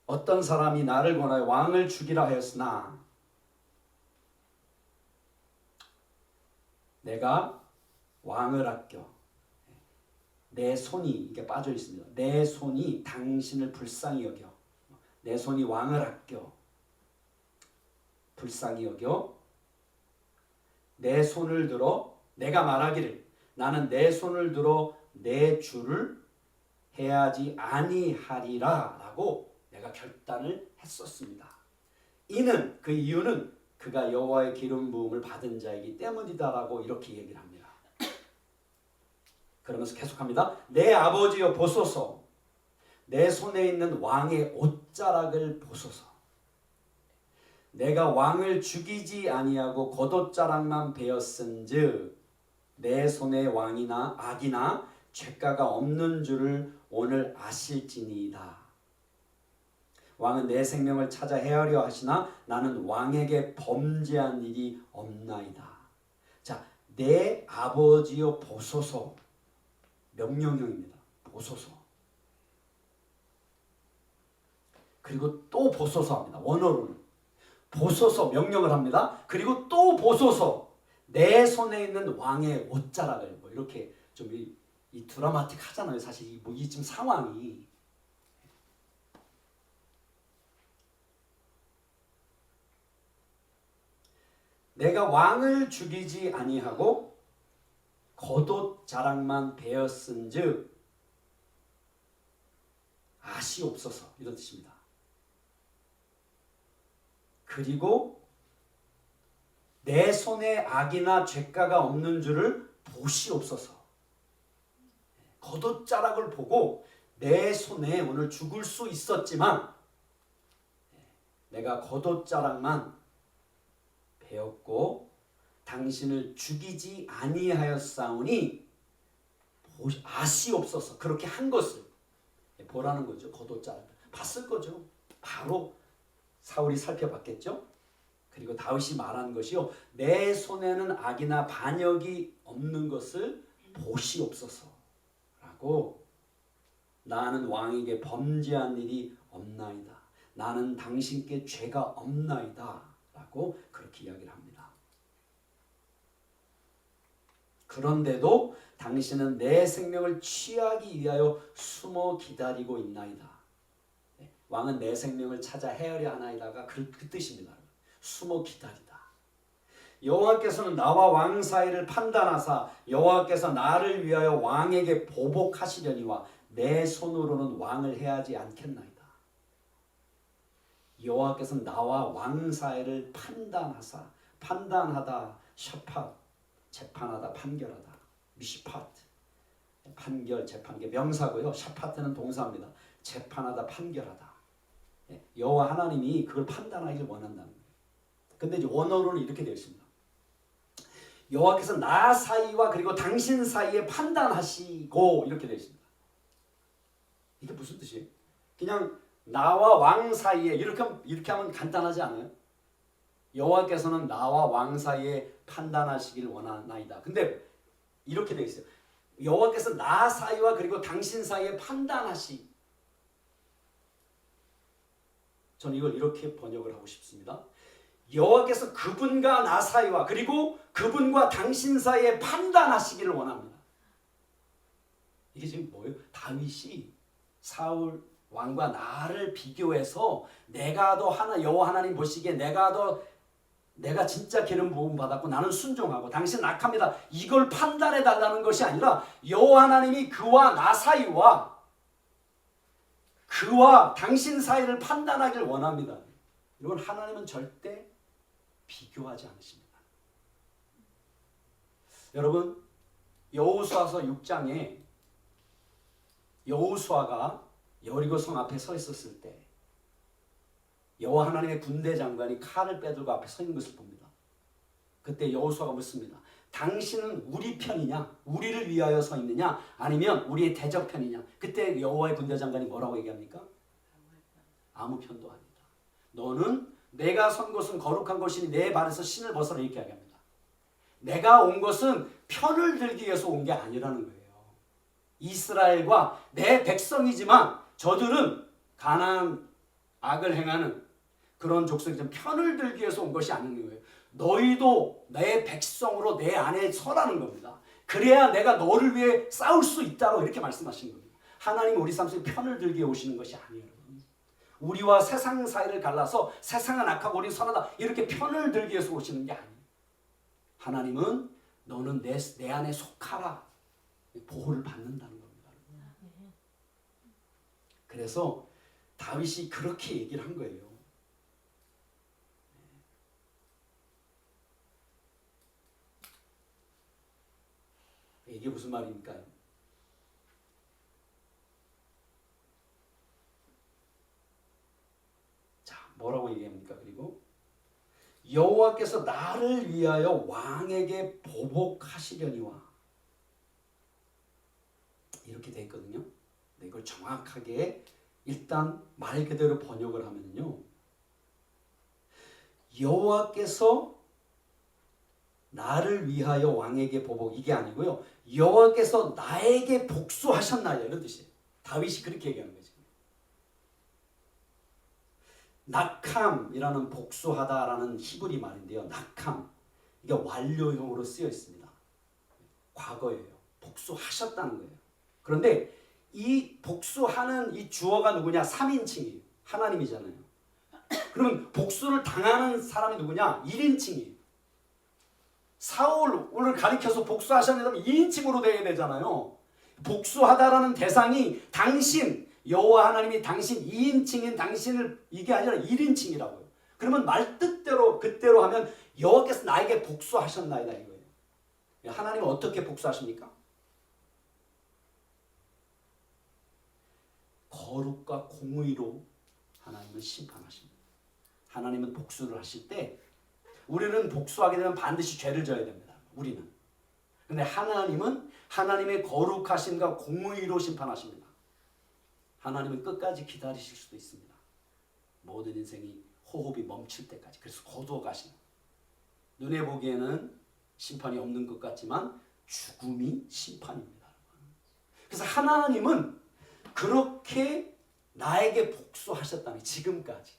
어떤 사람이 나를 권하여 왕을 죽이라 하였으나 내가 왕을 아껴 내 손이 이게 빠져 있습니다. 내 손이 당신을 불쌍히 여겨 내 손이 왕을 아껴 불쌍히 여겨 내 손을 들어 내가 말하기를 나는 내 손을 들어 내 주를 해하지 아니하리라 라고 내가 결단을 했었습니다. 그 이유는 그가 여호와의 기름 부음을 받은 자이기 때문이다라고 이렇게 얘기를 합니다. 그러면서 계속합니다. 내 아버지여 보소서 내 손에 있는 왕의 옷자락을 보소서 내가 왕을 죽이지 아니하고 겉옷자락만 베었은즉 내 손에 왕이나 악이나 죄가가 없는 줄을 오늘 아실지니이다. 왕은 내 생명을 찾아 헤아려 하시나 나는 왕에게 범죄한 일이 없나이다. 자, 내 아버지여 보소서 명령형입니다. 보소서. 그리고 또 보소서 합니다. 원어로는 보소서 명령을 합니다. 그리고 또 보소서 내 손에 있는 왕의 옷자락을 뭐 이렇게 좀 이 드라마틱하잖아요. 사실 이 지금 상황이 내가 왕을 죽이지 아니하고 겉옷 자락만 베었은즉 아시옵소서 이런 뜻입니다. 그리고 내 손에 악이나 죄가가 없는 줄을 보시옵소서. 겉옷자락을 보고 내 손에 오늘 죽을 수 있었지만 내가 겉옷자락만 베었고 당신을 죽이지 아니하였사오니 아시옵소서. 그렇게 한 것을 보라는 거죠. 겉옷자락 봤을 거죠. 바로 사울이 살펴봤겠죠. 그리고 다윗이 말한 것이요, 내 손에는 악이나 반역이 없는 것을 보시옵소서 라고, 나는 왕에게 범죄한 일이 없나이다, 나는 당신께 죄가 없나이다 라고 그렇게 이야기를 합니다. 그런데도 당신은 내 생명을 취하기 위하여 숨어 기다리고 있나이다. 왕은 내 생명을 찾아 헤아려 하나이다가 그 뜻입니다. 숨어 기다리다. 여호와께서는 나와 왕 사이를 판단하사 여호와께서 나를 위하여 왕에게 보복하시려니와 내 손으로는 왕을 해하지 않겠나이다. 여호와께서는 나와 왕 사이를 판단하사, 판단하다, 샤팟, 재판하다, 판결하다, 미시팟, 판결, 재판계 명사고요. 샤팟은 동사입니다. 재판하다, 판결하다. 여호와 하나님이 그걸 판단하기를 원한다는 거예요. 근데 이제 원어로는 이렇게 되어 있습니다. 여호와께서 나 사이와 그리고 당신 사이에 판단하시고 이렇게 되어 있습니다. 이게 무슨 뜻이에요? 그냥 나와 왕 사이에 이렇게 하면 간단하지 않아요? 여호와께서는 나와 왕 사이에 판단하시길 원하나이다. 근데 이렇게 되어 있어요. 여호와께서 나 사이와 그리고 당신 사이에 판단하시. 저는 이걸 이렇게 번역을 하고 싶습니다. 여호와께서 그분과 나 사이와 그리고 그분과 당신 사이에 판단하시기를 원합니다. 이게 지금 뭐예요? 다윗이 사울 왕과 나를 비교해서 내가 더 여호와 하나님 보시기에 내가 진짜 기름 부음 받았고 나는 순종하고 당신은 악합니다, 이걸 판단해 달라는 것이 아니라 여호와 하나님이 그와 나 사이와 그와 당신 사이를 판단하길 원합니다. 이건 하나님은 절대 비교하지 않으십니다. 여러분, 여호수아서 6장에 여호수아가 여리고 성 앞에 서 있었을 때 여호와 하나님의 군대 장관이 칼을 빼들고 앞에 서 있는 것을 봅니다. 그때 여호수아가 묻습니다. 당신은 우리 편이냐? 우리를 위하여 서 있느냐? 아니면 우리의 대적편이냐? 그때 여호와의 군대 장관이 뭐라고 얘기합니까? 아무 편도 아니다. 너는 내가 선 곳은 거룩한 곳이니 내 발에서 신을 벗어라, 이렇게 이야기합니다. 내가 온 것은 편을 들기 위해서 온 게 아니라는 거예요. 이스라엘과 내 백성이지만 저들은 가나안 악을 행하는 그런 족속이지만 편을 들기 위해서 온 것이 아닌 거예요. 너희도 내 백성으로 내 안에 서라는 겁니다. 그래야 내가 너를 위해 싸울 수 있다고 이렇게 말씀하신 겁니다. 하나님은 우리 삶 속에 편을 들기 위해 오시는 것이 아니에요. 우리와 세상 사이를 갈라서 세상은 악하고 우리는 선하다 이렇게 편을 들기 위해서 오시는 게 아니에요. 하나님은 너는 내 안에 속하라, 보호를 받는다는 겁니다. 그래서 다윗이 그렇게 얘기를 한 거예요. 이게 무슨 말입니까? 자, 뭐라고 얘기합니까? 그리고 여호와께서 나를 위하여 왕에게 보복하시려니와 이렇게 돼 있거든요. 근데 이걸 정확하게 일단 말 그대로 번역을 하면요, 여호와께서 나를 위하여 왕에게 보복, 이게 아니고요, 여호와께서 나에게 복수하셨나요, 이런 뜻이에요. 다윗이 그렇게 얘기하는 거죠. 낙함이라는 복수하다라는 히브리 말인데요. 낙함 이게 완료형으로 쓰여 있습니다. 과거예요. 복수하셨다는 거예요. 그런데 이 복수하는 이 주어가 누구냐? 3인칭이에요. 하나님이잖아요. 그러면 복수를 당하는 사람이 누구냐? 1인칭이에요. 사울을 가리켜서 복수하셨다면 2인칭으로 돼야 되잖아요. 복수하다라는 대상이 당신, 여호와 하나님이 당신 2인칭인 당신을 이게 아니라 1인칭이라고요. 그러면 말 뜻대로 그대로 하면 여호와께서 나에게 복수하셨나이다 이거예요. 하나님은 어떻게 복수하십니까? 거룩과 공의로 하나님은 심판하십니다. 하나님은 복수를 하실 때 우리는 복수하게 되면 반드시 죄를 져야 됩니다. 우리는. 근데 하나님은 하나님의 거룩하심과 공의로 심판하십니다. 하나님은 끝까지 기다리실 수도 있습니다. 모든 인생이 호흡이 멈출 때까지. 그래서 거두어 가시는. 눈에 보기에는 심판이 없는 것 같지만 죽음이 심판입니다. 그래서 하나님은 그렇게 나에게 복수하셨다니 지금까지.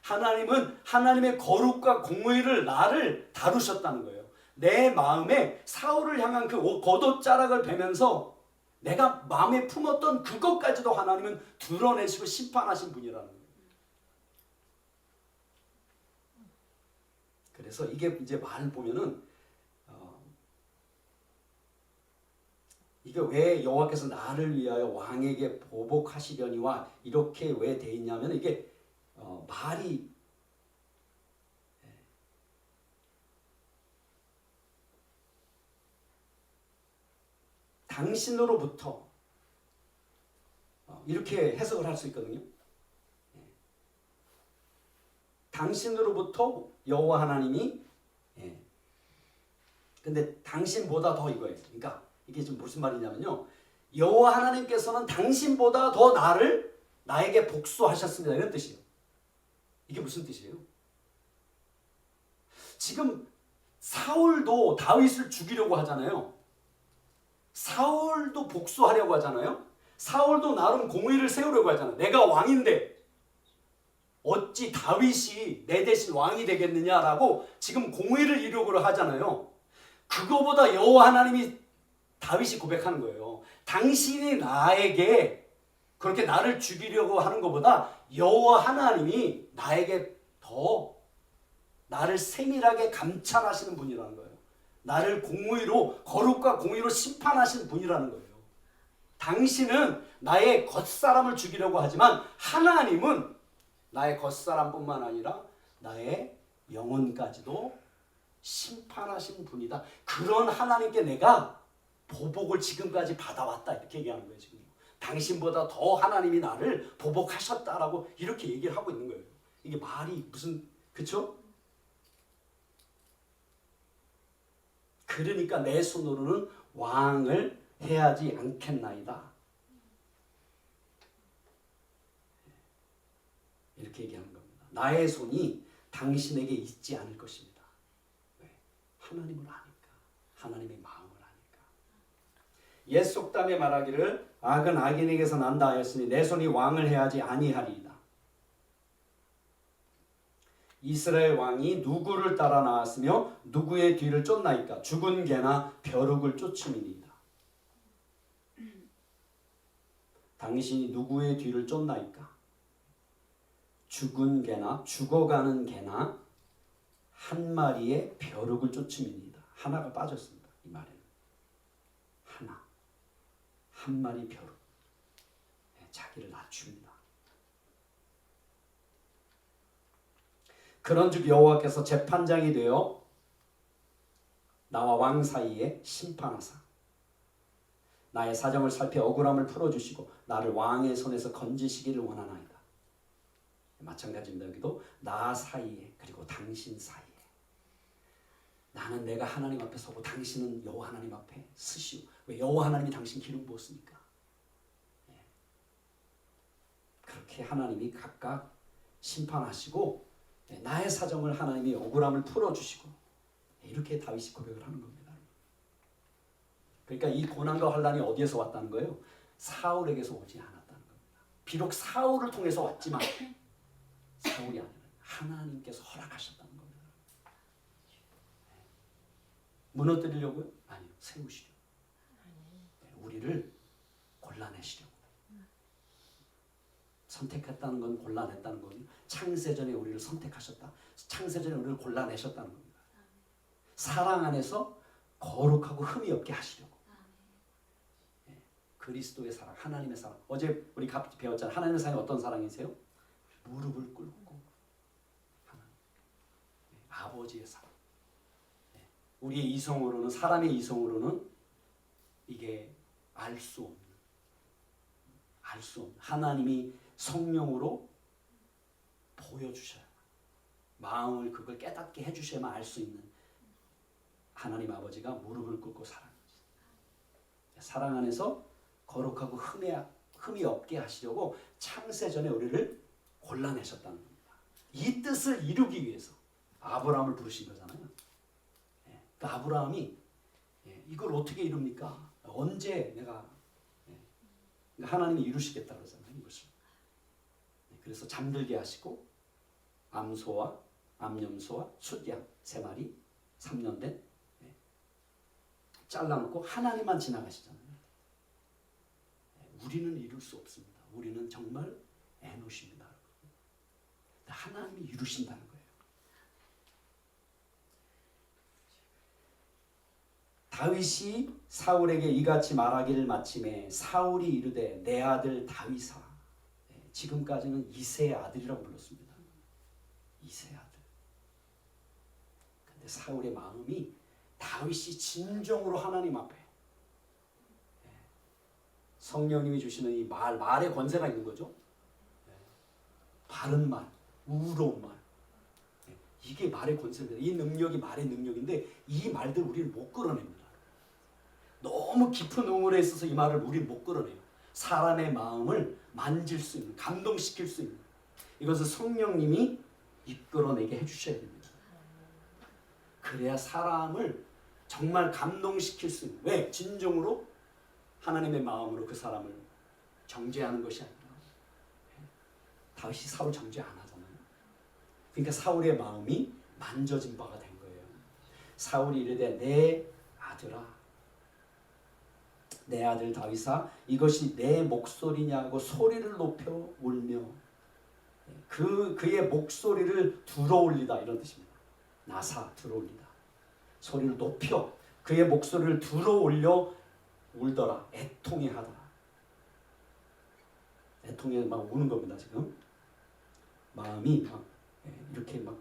하나님은 하나님의 거룩과 공의를 나를 다루셨다는 거예요. 내 마음에 사울을 향한 그 겉옷자락을 베면서 내가 마음에 품었던 그것까지도 하나님은 드러내시고 심판하신 분이라는 거예요. 그래서 이게 이제 말을 보면은 이게 왜 여호와께서 나를 위하여 왕에게 보복하시려니와 이렇게 왜 돼 있냐면 이게 말이 당신으로부터 이렇게 해석을 할 수 있거든요. 당신으로부터 여호와 하나님이 근데 당신보다 더 이거예요. 그러니까 이게 좀 무슨 말이냐면요. 여호와 하나님께서는 당신보다 더 나에게 복수하셨습니다. 이런 뜻이에요. 이게 무슨 뜻이에요? 지금 사울도 다윗을 죽이려고 하잖아요. 사울도 복수하려고 하잖아요. 사울도 나름 공의를 세우려고 하잖아요. 내가 왕인데 어찌 다윗이 내 대신 왕이 되겠느냐라고 지금 공의를 이루려고 하잖아요. 그거보다 여호와 하나님이 다윗이 고백하는 거예요. 당신이 나에게 그렇게 나를 죽이려고 하는 것보다 여호와 하나님이 나에게 더 나를 세밀하게 감찰하시는 분이라는 거예요. 나를 공의로 거룩과 공의로 심판하시는 분이라는 거예요. 당신은 나의 겉사람을 죽이려고 하지만 하나님은 나의 겉사람뿐만 아니라 나의 영혼까지도 심판하신 분이다. 그런 하나님께 내가 보복을 지금까지 받아왔다. 이렇게 얘기하는 거예요. 지금. 당신보다 더 하나님이 나를 보복하셨다라고 이렇게 얘기를 하고 있는 거예요. 이게 말이 무슨 그렇죠? 그러니까 내 손으로는 왕을 해야지 않겠나이다. 이렇게 얘기하는 겁니다. 나의 손이 당신에게 있지 않을 것입니다. 왜? 하나님을 아니까. 하나님의 마음을 아니까. 옛 속담에 말하기를 악은 악인에게서 난다 하였으니 내 손이 왕을 해야지 아니하리이다. 이스라엘 왕이 누구를 따라 나왔으며 누구의 뒤를 쫓나이까? 죽은 개나 벼룩을 쫓음이니이다. 당신이 누구의 뒤를 쫓나이까? 죽은 개나 죽어가는 개나 한 마리의 벼룩을 쫓음이니이다. 하나가 빠졌습니다. 이 말에는. 하나. 한 마리 벼룩. 자기를 낮춥니다. 그런즉 여호와께서 재판장이 되어 나와 왕 사이에 심판하사 나의 사정을 살펴 억울함을 풀어주시고 나를 왕의 손에서 건지시기를 원하나이다. 마찬가지입니다. 여기도 나 사이에 그리고 당신 사이에 나는 내가 하나님 앞에 서고 당신은 여호와 하나님 앞에 서시오. 왜? 여호와 하나님이 당신 기름 부었으니까. 그렇게 하나님이 각각 심판하시고 나의 사정을 하나님이 억울함을 풀어주시고 이렇게 다윗이 고백을 하는 겁니다. 그러니까 이 고난과 환난이 어디에서 왔다는 거예요? 사울에게서 오지 않았다는 겁니다. 비록 사울을 통해서 왔지만 사울이 아니라 하나님께서 허락하셨다는 겁니다. 무너뜨리려고요? 아니요. 세우시려고. 우리를 골라내시려고. 선택했다는 건 골라냈다는 거거든요. 창세전에 우리를 선택하셨다. 창세전에 우리를 골라내셨다는 겁니다. 사랑 안에서 거룩하고 흠이 없게 하시려고. 그리스도의 사랑, 하나님의 사랑. 어제 우리 배웠잖아요. 하나님의 사랑이 어떤 사랑이세요? 무릎을 꿇고 하나님, 아버지의 사랑. 우리의 이성으로는, 사람의 이성으로는 이게 알 수 없는 하나님이 성령으로 보여주셔야, 마음을 그걸 깨닫게 해주셔야만 알 수 있는 하나님 아버지가 무릎을 꿇고 사랑하시죠. 사랑 안에서 거룩하고 흠이 없게 하시려고 창세전에 우리를 골라내셨다는 겁니다. 이 뜻을 이루기 위해서 아브라함을 부르신 거잖아요. 그 아브라함이 이걸 어떻게 이룹니까? 언제 내가 하나님이 이루시겠다 그러잖아요. 이것을. 그래서 잠들게 하시고 암소와 암염소와 숫양 3마리 3년 된 잘라놓고 하나님만 지나가시잖아요. 우리는 이룰 수 없습니다. 우리는 정말 에노시입니다. 하나님이 이루신다는 거예요. 다윗이 사울에게 이같이 말하기를 마침에 사울이 이르되 내 아들 다윗아. 지금까지는 이새의 아들이라고 불렀습니다. 이새의 아들. 근데 사울의 마음이 다윗이 진정으로 하나님 앞에 성령님이 주시는 이 말의 권세가 있는 거죠. 바른 말, 우러운 말. 이게 말의 권세입니다. 이 능력이 말의 능력인데 이 말들 우리를 못 끌어냅니다. 너무 깊은 우물에 있어서 이 말을 우리는 못 끌어내요. 사람의 마음을 만질 수 있는, 감동시킬 수 있는, 이것을 성령님이 이끌어내게 해주셔야 됩니다. 그래야 사람을 정말 감동시킬 수 있는, 왜? 진정으로 하나님의 마음으로 그 사람을 정죄하는 것이 아니라, 다윗이 사울 정죄 안 하잖아요. 그러니까 사울의 마음이 만져진 바가 된 거예요. 사울이 이르되 내 아들아, 내 아들 다윗아, 이것이 내 목소리냐고 소리를 높여 울며, 그의 목소리를 들어올리다 이런 뜻입니다. 나사 들어올리다. 소리를 높여 그의 목소리를 들어올려 울더라. 애통해하다. 애통해 막 우는 겁니다. 지금 마음이 막 이렇게 막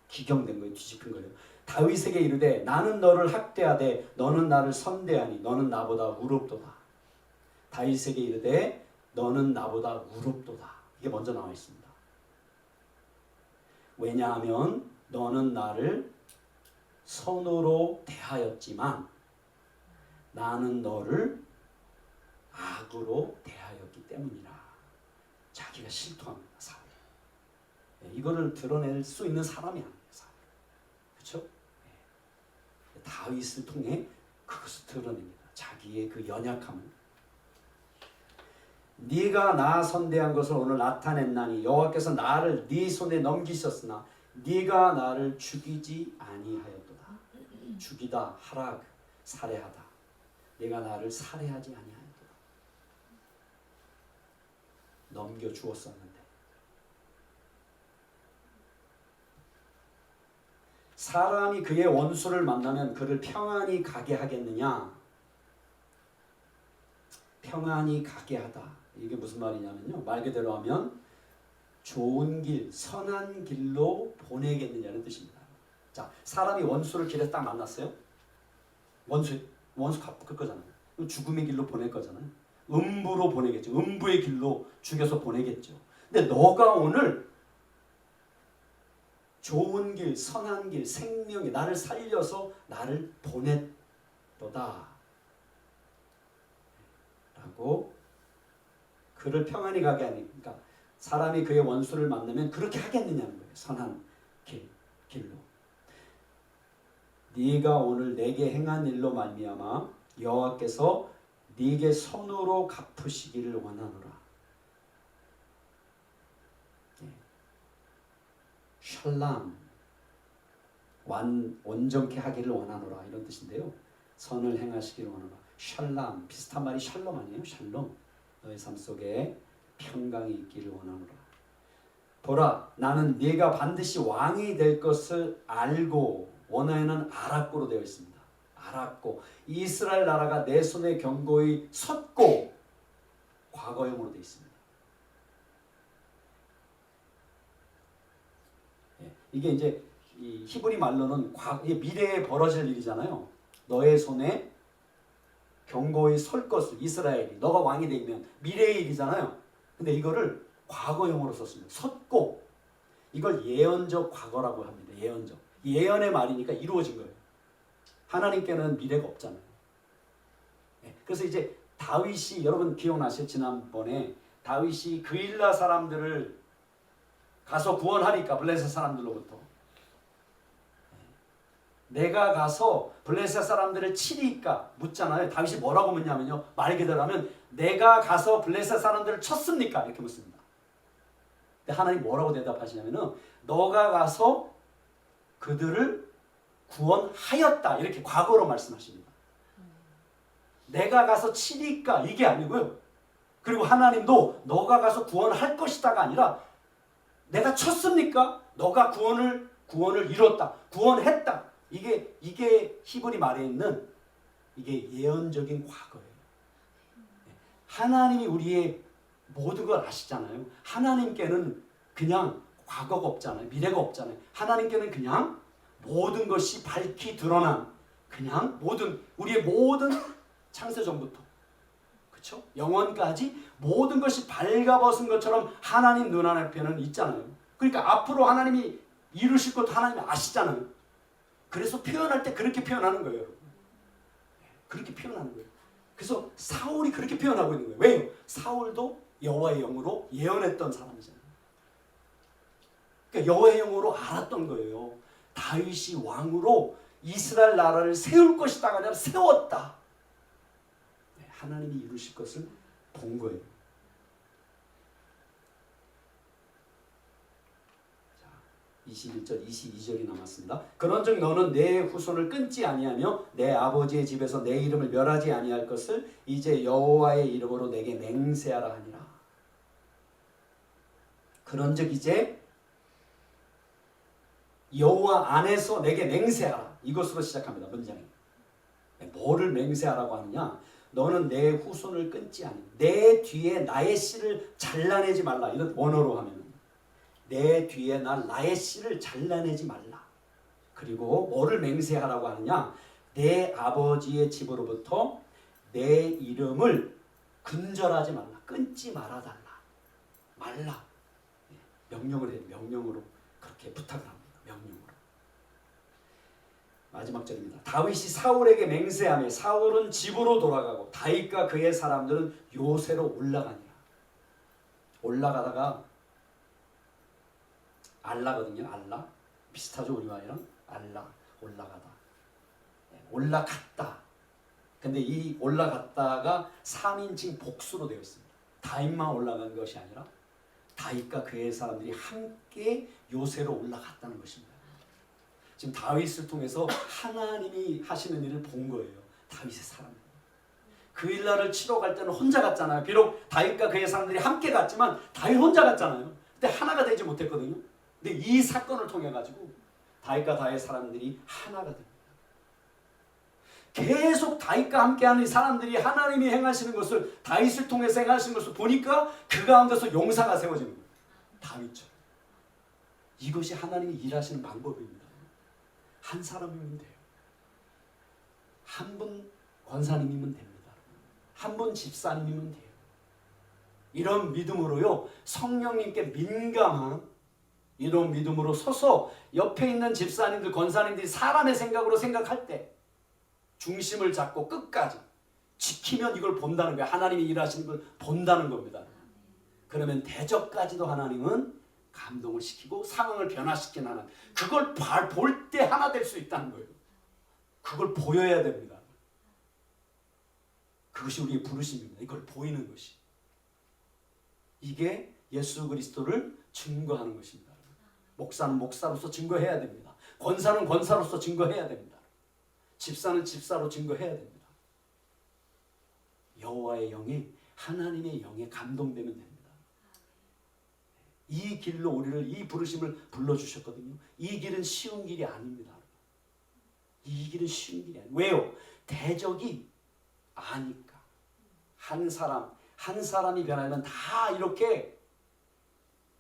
기경된 거예요. 뒤집힌 거예요. 다윗에게 이르되 나는 너를 학대하되 너는 나를 선대하니 너는 나보다 우럽도다. 다윗에게 이르되 너는 나보다 우럽도다. 이게 먼저 나와 있습니다. 왜냐하면 너는 나를 선으로 대하였지만 나는 너를 악으로 대하였기 때문이라. 자기가 실토합니다. 사울. 이거를 드러낼 수 있는 사람이 아니에요. 사울. 그렇죠? 다윗을 통해 그것을 드러냅니다. 자기의 그 연약함을. 네가 나 선대한 것을 오늘 나타냈나니 여호와께서 나를 네 손에 넘기셨으나 네가 나를 죽이지 아니하였도다. 죽이다, 하라, 살해하다. 네가 나를 살해하지 아니하였도다. 넘겨 주었었는데. 사람이 그의 원수를 만나면 그를 평안히 가게 하겠느냐? 평안히 가게 하다. 이게 무슨 말이냐면요. 말 그대로 하면 좋은 길, 선한 길로 보내겠느냐는 뜻입니다. 자, 사람이 원수를 길에서 딱 만났어요. 원수 갚을 거잖아요. 죽음의 길로 보낼 거잖아요. 음부로 보내겠죠. 음부의 길로 죽여서 보내겠죠. 근데 너가 오늘 좋은 길, 선한 길, 생명이 나를 살려서 나를 보냈도다. 라고 그를 평안히 가게 하니, 그러니까 사람이 그의 원수를 만나면 그렇게 하겠느냐는 거예요. 선한 길로. 네가 오늘 내게 행한 일로 말미암아 여호와께서 네게 선으로 갚으시기를 원하노라. 샬람, 온전케 하기를 원하노라 이런 뜻인데요. 선을 행하시기를 원하노라. 샬람, 비슷한 말이 샬롬 아니에요? 샬롬. 너의 삶 속에 평강이 있기를 원하노라. 보라, 나는 네가 반드시 왕이 될 것을 알고, 원어에는 알았고로 되어 있습니다. 알았고, 이스라엘 나라가 내 손에 견고히 섰고, 과거형으로 되어 있습니다. 이게 이제 이 히브리 말로는 미래에 벌어질 일이잖아요. 너의 손에 견고히 설 것을, 이스라엘이 너가 왕이 되면 미래의 일이잖아요. 근데 이거를 과거형으로 썼습니다. 섰고, 이걸 예언적 과거라고 합니다. 예언적. 예언의 말이니까 이루어진 거예요. 하나님께는 미래가 없잖아요. 그래서 이제 다윗이, 여러분 기억나시죠? 지난번에 다윗이 그일라 사람들을 가서 구원하니까, 블레셋 사람들로부터 내가 가서 블레셋 사람들을 치리까 묻잖아요. 다윗이 뭐라고 묻냐면요, 말 그대로 하면 내가 가서 블레셋 사람들을 쳤습니까? 이렇게 묻습니다. 근데 하나님 뭐라고 대답하시냐면은 너가 가서 그들을 구원하였다, 이렇게 과거로 말씀하십니다. 내가 가서 치리까 이게 아니고요. 그리고 하나님도 너가 가서 구원할 것이다가 아니라 내가 쳤습니까? 너가 구원을 이뤘다, 구원했다. 이게 히브리 말에 있는 이게 예언적인 과거예요. 하나님이 우리의 모든 걸 아시잖아요. 하나님께는 그냥 과거가 없잖아요. 미래가 없잖아요. 하나님께는 그냥 모든 것이 밝히 드러난, 그냥 우리의 모든 창세전부터, 그렇죠? 영원까지 모든 것이 밝아벗은 것처럼 하나님 눈앞에는 있잖아요. 그러니까 앞으로 하나님이 이루실 것도 하나님이 아시잖아요. 그래서 표현할 때 그렇게 표현하는 거예요. 그렇게 표현하는 거예요. 그래서 사울이 그렇게 표현하고 있는 거예요. 왜요? 사울도 여호와의 영으로 예언했던 사람이잖아요. 그러니까 여호와의 영으로 알았던 거예요. 다윗이 왕으로 이스라엘 나라를 세울 것이다가 아니라 세웠다. 하나님이 이루실 것을 본 거예요. 21절, 22절이 남았습니다. 그런즉 너는 내 후손을 끊지 아니하며 내 아버지의 집에서 내 이름을 멸하지 아니할 것을 이제 여호와의 이름으로 내게 맹세하라 하니라. 그런즉 이제 여호와 안에서 내게 맹세하라. 이것으로 시작합니다. 문장이. 뭐를 맹세하라고 하느냐? 너는 내 후손을 끊지 아니, 내 뒤에 나의 씨를 잘라내지 말라. 이런 원어로 하면 내 뒤에 나의 씨를 잘라내지 말라. 그리고 뭐를 맹세하라고 하느냐? 내 아버지의 집으로부터 내 이름을 근절하지 말라. 끊지 말아달라. 말라. 명령을 해요. 명령으로 그렇게 부탁을 합니다. 명령으로. 마지막 절입니다. 다윗이 사울에게 맹세하며 사울은 집으로 돌아가고 다윗과 그의 사람들은 요새로 올라가니라. 올라가다가 알라거든요. 알라. 비슷하죠. 우리말이랑. 알라. 올라가다. 올라갔다. 근데 이 올라갔다가 3인칭 복수로 되어 있습니다. 다윗만 올라간 것이 아니라 다윗과 그의 사람들이 함께 요새로 올라갔다는 것입니다. 지금 다윗을 통해서 하나님이 하시는 일을 본 거예요. 다윗의 사람들. 그 일날을 치러 갈 때는 혼자 갔잖아요. 비록 다윗과 그의 사람들이 함께 갔지만 다윗 혼자 갔잖아요. 근데 하나가 되지 못했거든요. 근데 이 사건을 통해 가지고 다윗과 다윗의 사람들이 하나가 됩니다. 계속 다윗과 함께하는 사람들이 하나님이 행하시는 것을, 다윗을 통해서 행하시는 것을 보니까 그 가운데서 용사가 세워지는 거예요. 다윗처럼. 이것이 하나님이 일하시는 방법입니다. 한 사람이면 돼요. 한 분 권사님이면 됩니다. 한 분 집사님이면 돼요. 이런 믿음으로요, 성령님께 민감한 이런 믿음으로 서서 옆에 있는 집사님들, 권사님들이 사람의 생각으로 생각할 때 중심을 잡고 끝까지 지키면 이걸 본다는 거예요. 하나님이 일하시는 걸 본다는 겁니다. 그러면 대적까지도 하나님은 감동을 시키고 상황을 변화시키는 하나님, 그걸 볼 때 하나 될 수 있다는 거예요. 그걸 보여야 됩니다. 그것이 우리의 부르심입니다. 이걸 보이는 것이. 이게 예수 그리스도를 증거하는 것입니다. 목사는 목사로서 증거해야 됩니다. 권사는 권사로서 증거해야 됩니다. 집사는 집사로 증거해야 됩니다. 여호와의 영이 하나님의 영에 감동되면 됩니다. 이 길로 우리를 이 부르심을 불러주셨거든요. 이 길은 쉬운 길이 아닙니다. 이 길은 쉬운 길이 아니에요. 왜요? 대적이 아니까. 한 사람이 변하면 다 이렇게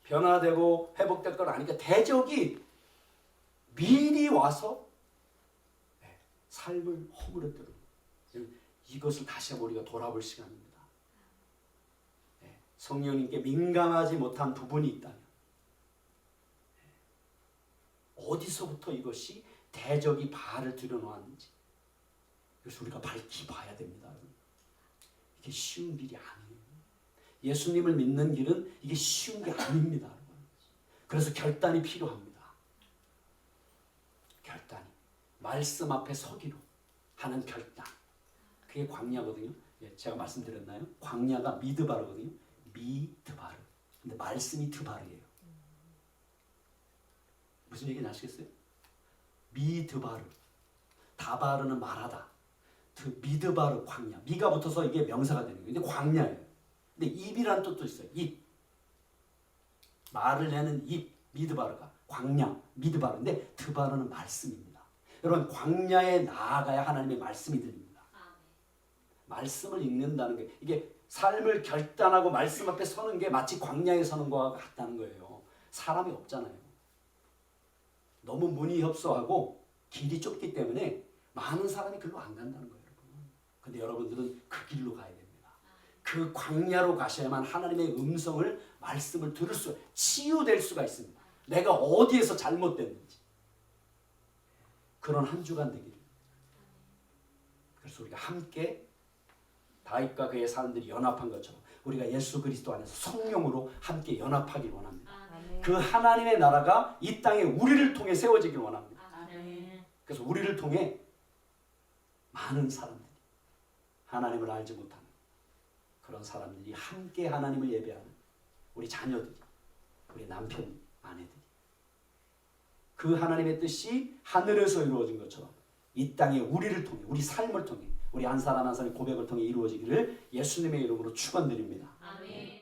변화되고 회복될 걸 아니까 대적이 미리 와서 삶을 허물었거든요. 이것을 다시 한번 우리가 돌아볼 시간입니다. 성령님께 민감하지 못한 부분이 있다면 어디서부터 이것이 대적이 발을 들여놓았는지 그래서 우리가 밝히 봐야 됩니다. 이게 쉬운 길이 아니에요. 예수님을 믿는 길은 이게 쉬운 게 아닙니다. 그래서 결단이 필요합니다. 결단이 말씀 앞에 서기로 하는 결단. 그게 광야거든요. 제가 말씀드렸나요? 광야가 미드바르거든요. 미드바르. 근데 말씀이 드바르예요. 무슨 얘기인지 아시겠어요? 미드바르. 다바르는 말하다. 미드바르 광야. 미가 붙어서 이게 명사가 되는 거예요. 근데 광야예요. 근데 입이란 뜻도 있어요. 입. 말을 내는 입. 미드바르가 광야. 미드바르. 근데 드바르는 말씀입니다. 여러분 광야에 나아가야 하나님의 말씀이 들립니다. 말씀을 읽는다는 게 이게 삶을 결단하고 말씀 앞에 서는 게 마치 광야에 서는 것과 같다는 거예요. 사람이 없잖아요. 너무 문이 협소하고 길이 좁기 때문에 많은 사람이 글로 안 간다는 거예요. 근데 여러분들은 그 길로 가야 됩니다. 그 광야로 가셔야만 하나님의 음성을 말씀을 들을 수 치유될 수가 있습니다. 내가 어디에서 잘못됐는지 그런 한 주간 되기를. 그래서 우리가 함께 다윗과 그의 사람들이 연합한 것처럼 우리가 예수 그리스도 안에서 성령으로 함께 연합하길 원합니다. 아멘. 그 하나님의 나라가 이 땅에 우리를 통해 세워지길 원합니다. 아멘. 그래서 우리를 통해 많은 사람들이 하나님을 알지 못하는 그런 사람들이 함께 하나님을 예배하는 우리 자녀들이, 우리 남편, 아내들이 그 하나님의 뜻이 하늘에서 이루어진 것처럼 이 땅에 우리를 통해, 우리 삶을 통해, 우리 한 사람 한 사람의 고백을 통해 이루어지기를 예수님의 이름으로 축원드립니다. 아멘.